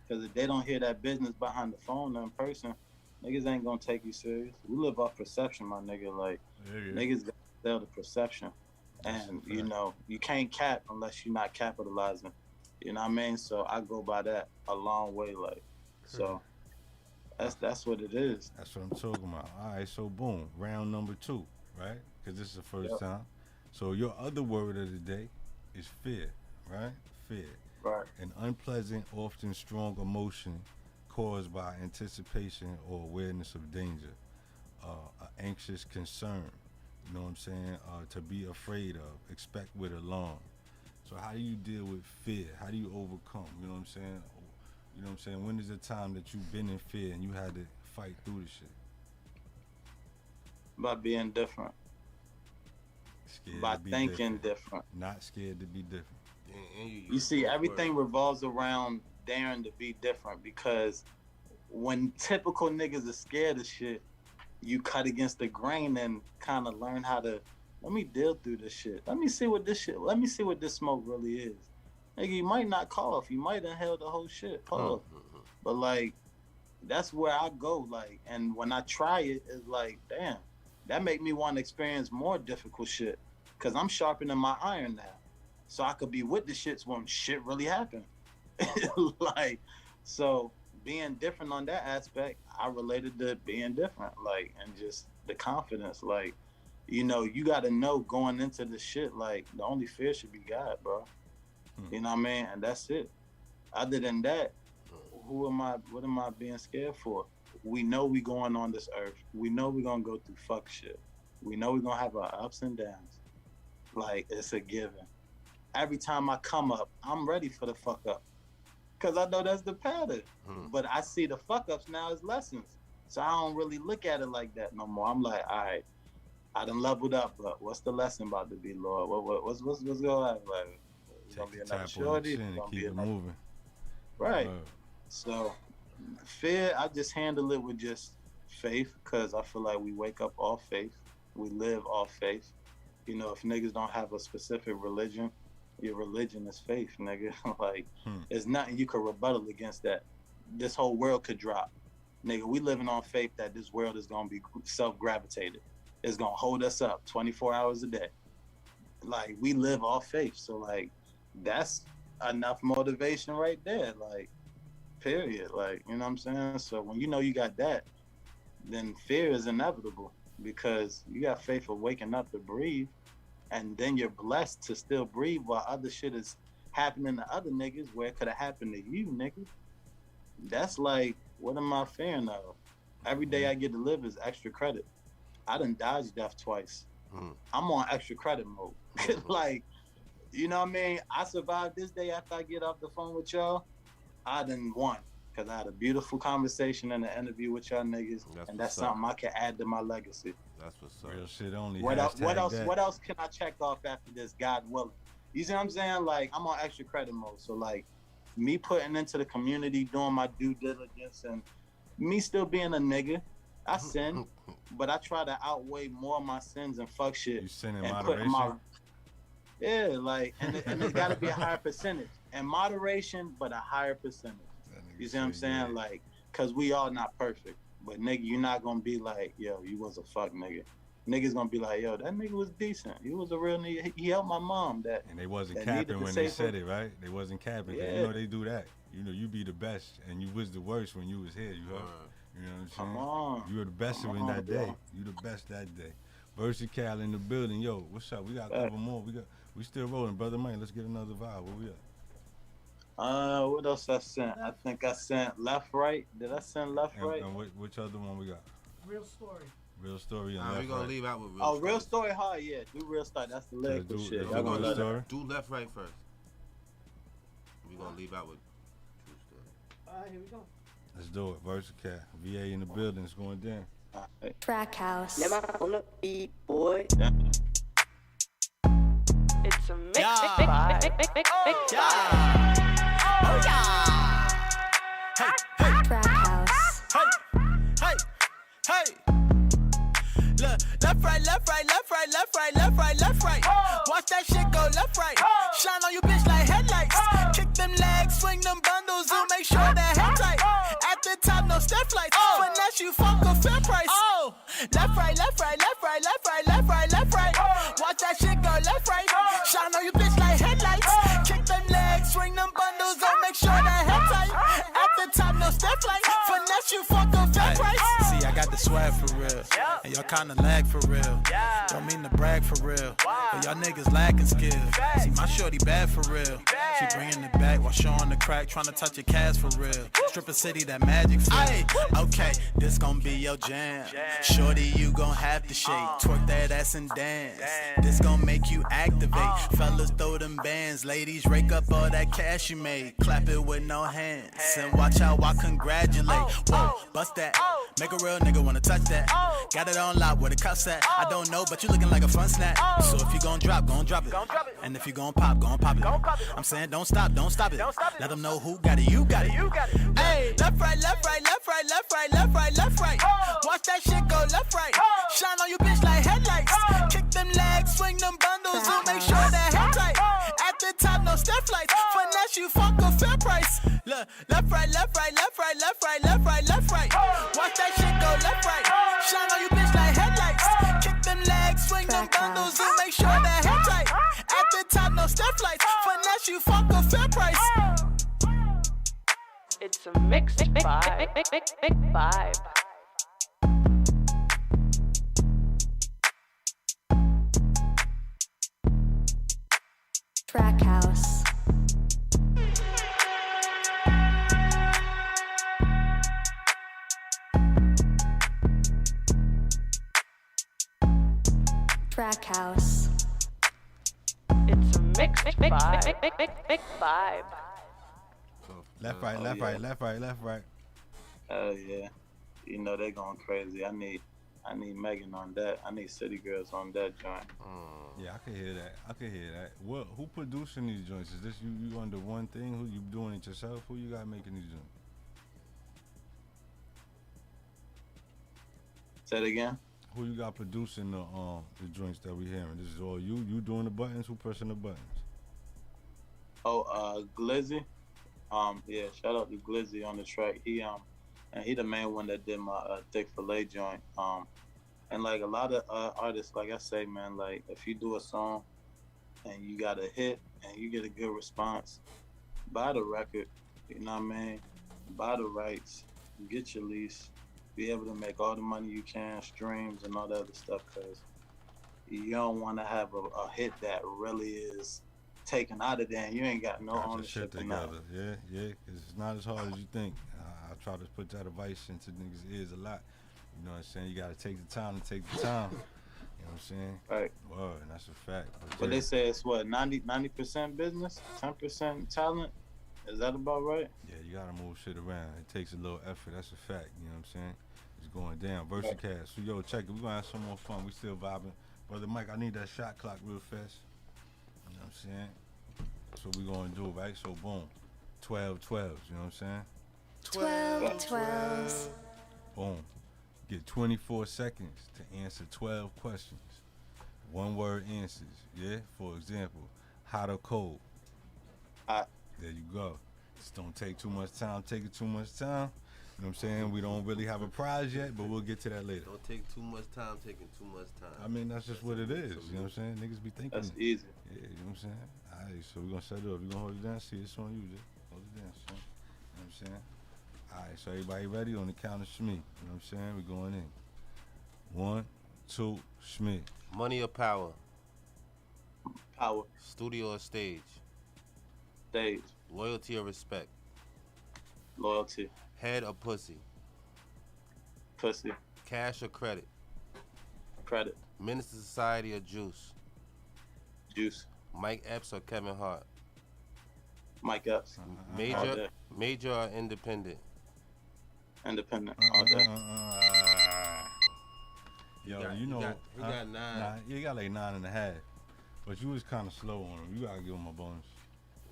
Because if they don't hear that business behind the phone or in person, niggas ain't gonna take you serious. We live off perception, my nigga. Like, niggas gotta sell the perception. And, you know, you can't cap unless you're not capitalizing. You know what I mean? So I go by that a long way, like. So that's what it is. That's what I'm talking about. All right, so boom, round number 2, right? Because this is the first time. So your other word of the day is fear, right? Fear. Right. An unpleasant, often strong emotion caused by anticipation or awareness of danger. An anxious concern, you know what I'm saying? To be afraid of, expect with alarm. So how do you deal with fear? How do you overcome? You know what I'm saying? You know what I'm saying? When is the time that you've been in fear and you had to fight through the shit? By being different. Scared by to be thinking different. Not scared to be different. You see, everything revolves around daring to be different, because when typical niggas are scared of shit, you cut against the grain and kind of learn how to, let me deal through this shit. Let me see what this smoke really is. Nigga, you might not cough. You might inhale the whole shit. Pause. But, like, that's where I go. Like, and when I try it, it's like, damn, that make me want to experience more difficult shit, because I'm sharpening my iron now. So I could be with the shits when shit really happened. Like, so being different on that aspect, I related to being different, like, and just the confidence. Like, you know, you got to know going into the shit, like, the only fear should be God, bro. You know what I mean? And that's it. Other than that, what am I being scared for? We know we going on this earth. We know we gonna go through fuck shit. We know we gonna have our ups and downs. Like, it's a given. Every time I come up, I'm ready for the fuck up, because I know that's the pattern. But I see the fuck ups now as lessons, so I don't really look at it like that no more. I'm like, all right, I done leveled up, but what's the lesson about to be, Lord? What's going on? Like, it's gonna be another shorty. It's gonna be another... moving. Right. So fear, I just handle it with just faith, because I feel like we wake up off faith, we live off faith. You know, if niggas don't have a specific religion, your religion is faith, nigga. Like, there's nothing you could rebuttal against that. This whole world could drop. Nigga, we living on faith that this world is gonna be self-gravitated. It's gonna hold us up 24 hours a day. Like, we live off faith. So, like, that's enough motivation right there. Like, period. Like, you know what I'm saying? So when you know you got that, then fear is inevitable, because you got faith of waking up to breathe. And then you're blessed to still breathe while other shit is happening to other niggas where it could have happened to you, nigga. That's like, what am I fearing of? Every day I get to live is extra credit. I done dodged death twice. I'm on extra credit mode. Like, you know what I mean? I survived this day after I get off the phone with y'all. I done won because I had a beautiful conversation and an interview with y'all niggas, and that's something I can add to my legacy. That's what's up. Real shit only. What else can I check off after this, God willing? You see what I'm saying? Like, I'm on extra credit mode. So, like, me putting into the community, doing my due diligence, and me still being a nigga, I sin, but I try to outweigh more of my sins and fuck shit. You sin in moderation? Yeah, like, and it's got to be a higher percentage. And moderation, but a higher percentage. You see what I'm saying? Yeah. Like, because we all not perfect. But, nigga, you're not going to be like, yo, you was a fuck nigga. Niggas going to be like, yo, that nigga was decent. He was a real nigga. He helped my mom. And they wasn't capping when they said it, right? They wasn't capping. Yeah. You know they do that. You know, you be the best, and you was the worst when you was here, you heard? You know what I'm saying? Come on. You were the best in that day. You the best that day. Versakyle in the building. Yo, what's up? We got a couple more. We still rolling, brother man. Let's get another vibe. Where we at? What else I sent? I think I sent Left Right. Did I send Left Right? And which other one we got? Real Story. Real Story and Left We're gonna Right. leave out with Real Story. Real Story hard, yeah. Do Real Story. That's the lyrical shit. Do Left Right first. We're gonna leave out with True Story. Alright, here we go. Let's do it. Versakyle. VA in the building. It's going down. Trac House. Never on the beat, boy. Yeah. It's a mix. Yeah. Oh yeah. Hey, Trac House. hey. Look, left, right, left, right, left, right, left, right, left, right, left, right. Watch that shit go left, right. Shine on you bitch like headlights. Kick them legs, swing them bundles, and make sure that head tight. At the top, no step lights. Finesse you fuck a fair price. Left, right, left, right, left, right, left, right, left, right, left, right. Watch that shit go left, right. Shine on you bitch like headlights. Kick them legs, swing them bundles, and make sure that head tight. At the top, no step lights. Finesse you fuck a fair price. See, I got the swag for real, and y'all kinda lag for real. Don't mean to brag for real, but y'all niggas lacking skill. See, my shorty bad for real. She bringing it back while showing the crack, trying to touch your cash for real. Stripper City, that magic feel. Okay, this gon' be your jam. Shorty, you gon' have to shake. Twerk that ass and dance. This gon' make you activate. Fellas throw them bands. Ladies, rake up all that cash you made. Clap it with no hands. And watch how I congratulate. Whoa, bust that. Make a real nigga wanna touch that. Got it on lock where the cuffs at. I don't know, but you looking like a fun snack. So if you gon' drop it. And if you gon' pop it. I'm saying don't stop it. Let them know who got it, you got it. Hey, left, right, left, right, left, right, left, right, left, right, left, right. Watch that shit go left, right. Shine on you bitch like headlights. Kick them legs, swing them bundles, and make sure that head tight. At the top, no step lights. Finesse you fuck a fair price. Look, left, right, left, right, left, right, left, right, left, right, left, right. Watch that shit go left, right. Shine on you bitch like headlights. Kick them legs, swing them bundles, and make sure that head tight. At the top, no step lights. Finesse you fuck a fair price. It's a mixed vibe. Big vibe. Trac House. Trac House. It's a mixed vibe. Big vibe. Left, right, left, right, left, right, left, right. Oh yeah. You know they going crazy. I need Megan on that. I need City Girls on that joint. Yeah, I can hear that. What? Who producing these joints? Is this you under one thing? Who you doing it yourself? Who you got making these joints? Say it again. Who you got producing the joints that we hearing? This is all you. You doing the buttons? Who pressing the buttons? Glizzy. Yeah, shout out to Glizzy on the track. He the main one that did my thick fillet joint. And like a lot of artists, like I say, man, like if you do a song and you got a hit and you get a good response, buy the record, you know what I mean? Buy the rights, get your lease, be able to make all the money you can, streams and all that other stuff, because you don't want to have a hit that really is taken out of there and you ain't got no ownership in that. Yeah, because it's not as hard as you think. I try to put that advice into niggas' ears a lot. You know what I'm saying? You got to take the time to take the time. know what I'm saying? Right. Word, that's a fact. But they say it's what, 90% business, 10% talent? Is that about right? Yeah, you gotta move shit around. It takes a little effort. That's a fact. You know what I'm saying? It's going down. Versakyle. So yo, check it. We're gonna have some more fun. We still vibing. Brother Mike, I need that shot clock real fast. You know what I'm saying? That's what we gonna do, right? So boom. 12 12s, you know what I'm saying? 12 12s. Boom. Get 24 seconds to answer 12 questions. One word answers, yeah? For example, hot or cold? Hot. There you go. Just don't take too much time. Taking too much time. You know what I'm saying? We don't really have a prize yet, but we'll get to that later. Don't take too much time, taking too much time. I mean, that's just what it is. You know what I'm saying? Niggas be thinking. That's easy. Yeah, you know what I'm saying? All right, so we're going to set it up. You're going to hold it down. See, it's on you, just hold it down, son. You know what I'm saying? All right, so everybody ready? On the count of Shmee. You know what I'm saying? We're going in. 1, 2, Shmee. Money or power? Power. Studio or stage? Stage. Loyalty or respect? Loyalty. Head or pussy? Pussy. Cash or credit? Credit. Menace to Society or Juice? Juice. Mike Epps or Kevin Hart? Mike Epps. Major or independent? Independent. All day. Yo, you got 9. Nah, you got like 9.5. But you was kind of slow on him. You gotta give him a bonus.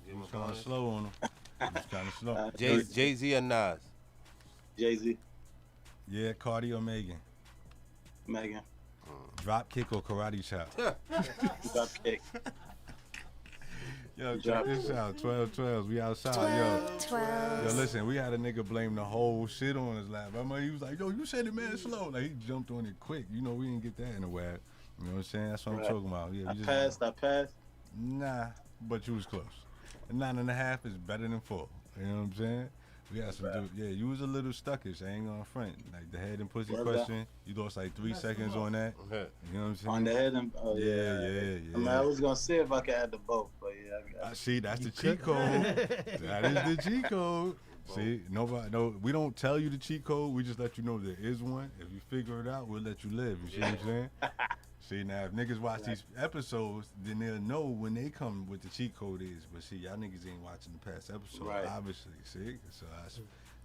Give You him was a kind of bonus. slow on him. You was kind of slow. Jay-Z or Nas? Jay-Z. Yeah, Cardi or Megan? Megan. Drop kick or karate chop? Drop kick. Yo, check this out. 12 12s. We outside. 12 12s. Yo, listen, we had a nigga blame the whole shit on his lap. I remember he was like, yo, you said it, man, slow. Like, he jumped on it quick. You know, we didn't get that in the web. You know what I'm saying? That's what I'm talking about. Yeah, I passed. Nah, but you was close. 9.5 is better than 4. You know what I'm saying? We got some dude. Yeah, you was a little stuckish. I ain't gonna front. Like the head and pussy question, you lost like 3 seconds on that. You know what I'm saying? On the head and yeah. I mean, I was gonna see if I could add the both, but yeah. See, that's the cheat code. That is the cheat code. See, we don't tell you the cheat code. We just let you know there is one. If you figure it out, we'll let you live. You see what I'm saying? See, now if niggas watch these episodes, then they'll know when they come what the cheat code is. But see, y'all niggas ain't watching the past episode, obviously. See, so that's a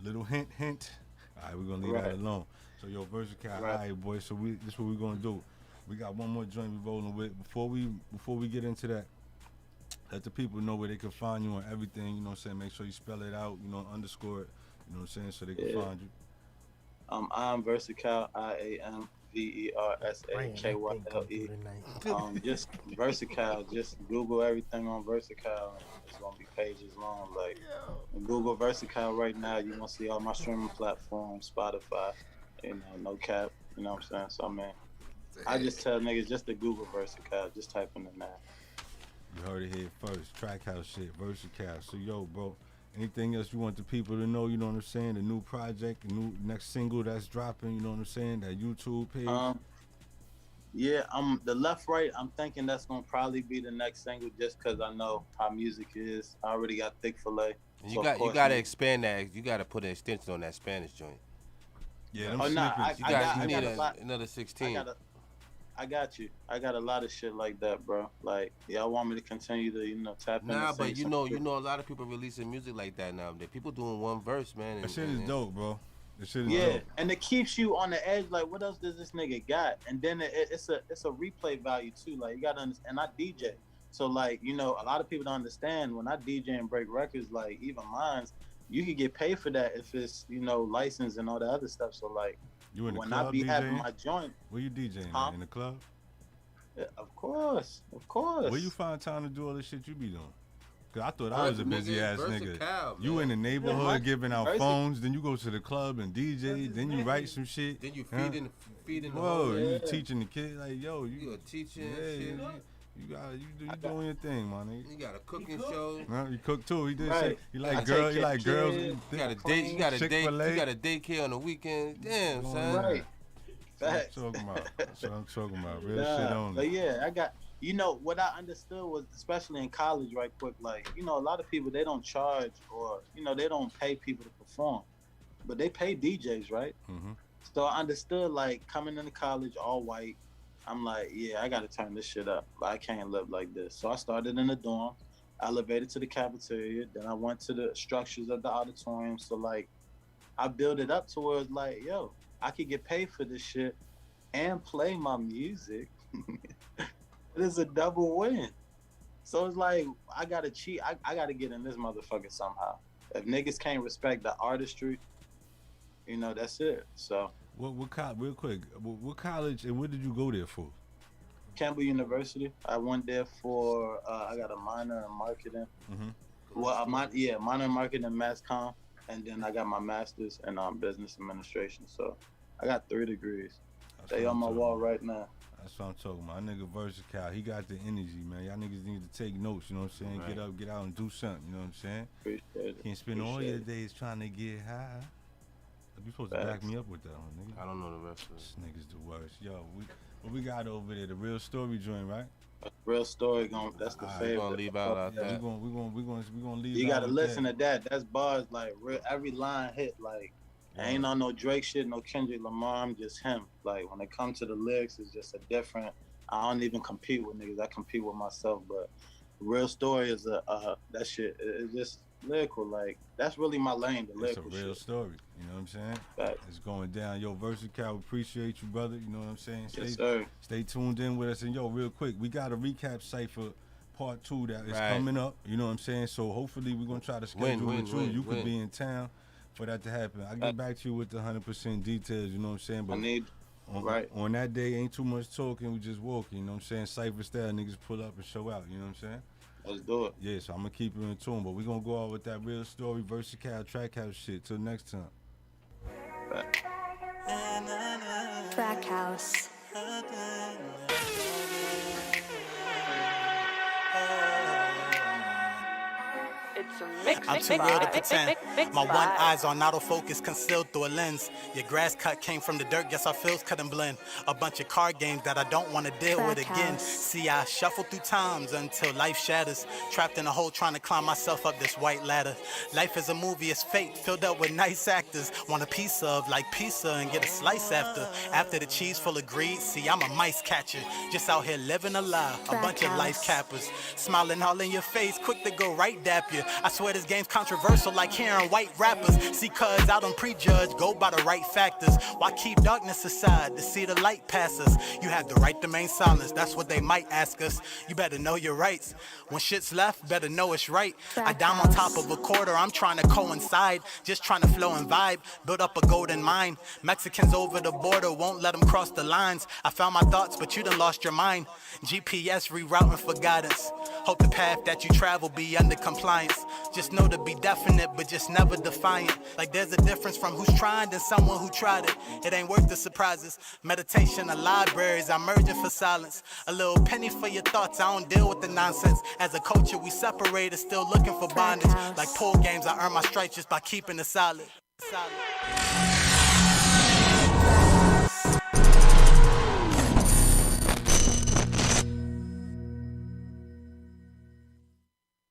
little hint. All right, we're gonna leave that alone. So yo, Versakyle, all right, boy. So this is what we're gonna do. We got one more joint we rolling with. Before we get into that, let the people know where they can find you on everything. You know what I'm saying? Make sure you spell it out. You know, underscore it. You know what I'm saying? So they can find you. I'm Versakyle. Versakyle. Just Versakyle. Just Google everything on Versakyle. It's gonna be pages long. Like Google Versakyle right now. You gonna see all my streaming platforms, Spotify. You know, no cap. You know what I'm saying? So I mean, I just tell niggas just to Google Versakyle. Just type in the name. You heard it here first. Track house shit. Versakyle. So yo, bro. Anything else you want the people to know, you know what I'm saying? The new project, the new next single that's dropping, you know what I'm saying? That YouTube page. Yeah, the left right, I'm thinking that's gonna probably be the next single just cause I know how music is. I already got thick fillet. And you gotta expand that. You gotta put an extension on that Spanish joint. Yeah, you need another 16. I got you. I got a lot of shit like that, bro. Like, y'all want me to continue to, tap in? Nah, but you know, a lot of people releasing music like that now. People doing one verse, man. That shit is dope, bro. That shit is dope. And it keeps you on the edge. Like, what else does this nigga got? And then it's a replay value too. Like, you gotta understand. And I DJ, so like, a lot of people don't understand when I DJ and break records. Like, even mine's, you can get paid for that if it's licensed and all the other stuff. So like. You in the when club I be DJing? having my joint. Where you DJing? In the club? Yeah, of course. Where you find time to do all the shit you be doing? Cause I thought I was a busy ass nigga. You in the neighborhood giving out phones, then you go to the club and DJ, then you write some shit. Then you feeding the whoa, you teaching the kid like you a teacher and shit. You doing your thing, my nigga. You got a cooking show. You cook too. He did say you like girls. You like girls. You got a date. You got a daycare on the weekend. Damn, son. Right. That's what I'm talking about. Real shit on. But yeah, I got. What I understood was, especially in college, right quick, like a lot of people, they don't charge or they don't pay people to perform, but they pay DJs, right? Mm-hmm. So I understood, like, coming into college all white. I'm like, yeah, I gotta turn this shit up. I can't live like this. So I started in the dorm, elevated to the cafeteria, then I went to the structures of the auditorium. So like, I built it up towards like, yo, I could get paid for this shit and play my music. It is a double win. So it's like, I gotta cheat. I gotta get in this motherfucker somehow. If niggas can't respect the artistry, you know, that's it. So. Real quick, what college and what did you go there for? Campbell University. I went there for, I got a minor in marketing. Mm-hmm. Well, minor in marketing and mass comm. And then I got my master's in business administration. So I got 3 degrees. They on my wall right now. That's what I'm talking about. My nigga Versakyle, he got the energy, man. Y'all niggas need to take notes, you know what I'm saying? Right. Get out and do something, you know what I'm saying? Appreciate it. Can't spend all your days trying to get high. You supposed to back me up with that one, nigga. I don't know the rest of it. This nigga's the worst. Yo, what we got over there? The real story joint, right? Real story, that's the favorite. We're gonna leave out that. We're gonna leave. You gotta listen to that. That's bars like every line hit like. I ain't on no Drake shit, no Kendrick Lamar. I'm just him. Like when it comes to the lyrics, it's just a different. I don't even compete with niggas. I compete with myself. But real story is that shit. It's just lyrical. Like that's really my lane. The lyrical shit. It's a real story. You know what I'm saying? Right. It's going down. Yo, Versakyle, appreciate you, brother. You know what I'm saying? Yes, sir. Stay tuned in with us. And yo, real quick, we got a recap cipher part 2 that is coming up. You know what I'm saying? So hopefully we're gonna try to schedule it with you. You could be in town for that to happen. I'll get back to you with the 100% details, you know what I'm saying? But on that day, ain't too much talking, we just walking, you know what I'm saying? Cypher style, niggas pull up and show out, you know what I'm saying? Let's do it. Yeah, so I'm gonna keep you in tune, but we gonna go out with that real story, Versakyle, Trac House shit. Till next time. Trac House. I'm too real to pretend. My one eye's on autofocus, concealed through a lens. Your grass cut came from the dirt, guess our fields couldn't blend. A bunch of card games that I don't want to deal with again. See, I shuffle through times until life shatters. Trapped in a hole trying to climb myself up this white ladder. Life is a movie, it's fake, filled up with nice actors. Want a piece of, like pizza, and get a slice after. After the cheese full of greed, see, I'm a mice catcher. Just out here living a lie, a bunch of life cappers. Smiling all in your face, quick to go right dap you. I swear this game's controversial like hearing white rappers. See, cuz I don't prejudge, go by the right factors. Why keep darkness aside to see the light pass us? You have the right to remain silent, that's what they might ask us. You better know your rights. When shit's left, better know it's right. I down on top of a quarter, I'm trying to coincide. Just trying to flow and vibe, build up a golden mine. Mexicans over the border, won't let them cross the lines. I found my thoughts, but you done lost your mind. GPS rerouting for guidance. Hope the path that you travel be under compliance. Just know to be definite, but just never defiant. Like there's a difference from who's trying and someone who tried it. It ain't worth the surprises. Meditation or libraries, I'm merging for silence. A little penny for your thoughts, I don't deal with the nonsense. As a culture, we separated, still looking for bondage. Like pool games, I earn my stripes just by keeping it solid.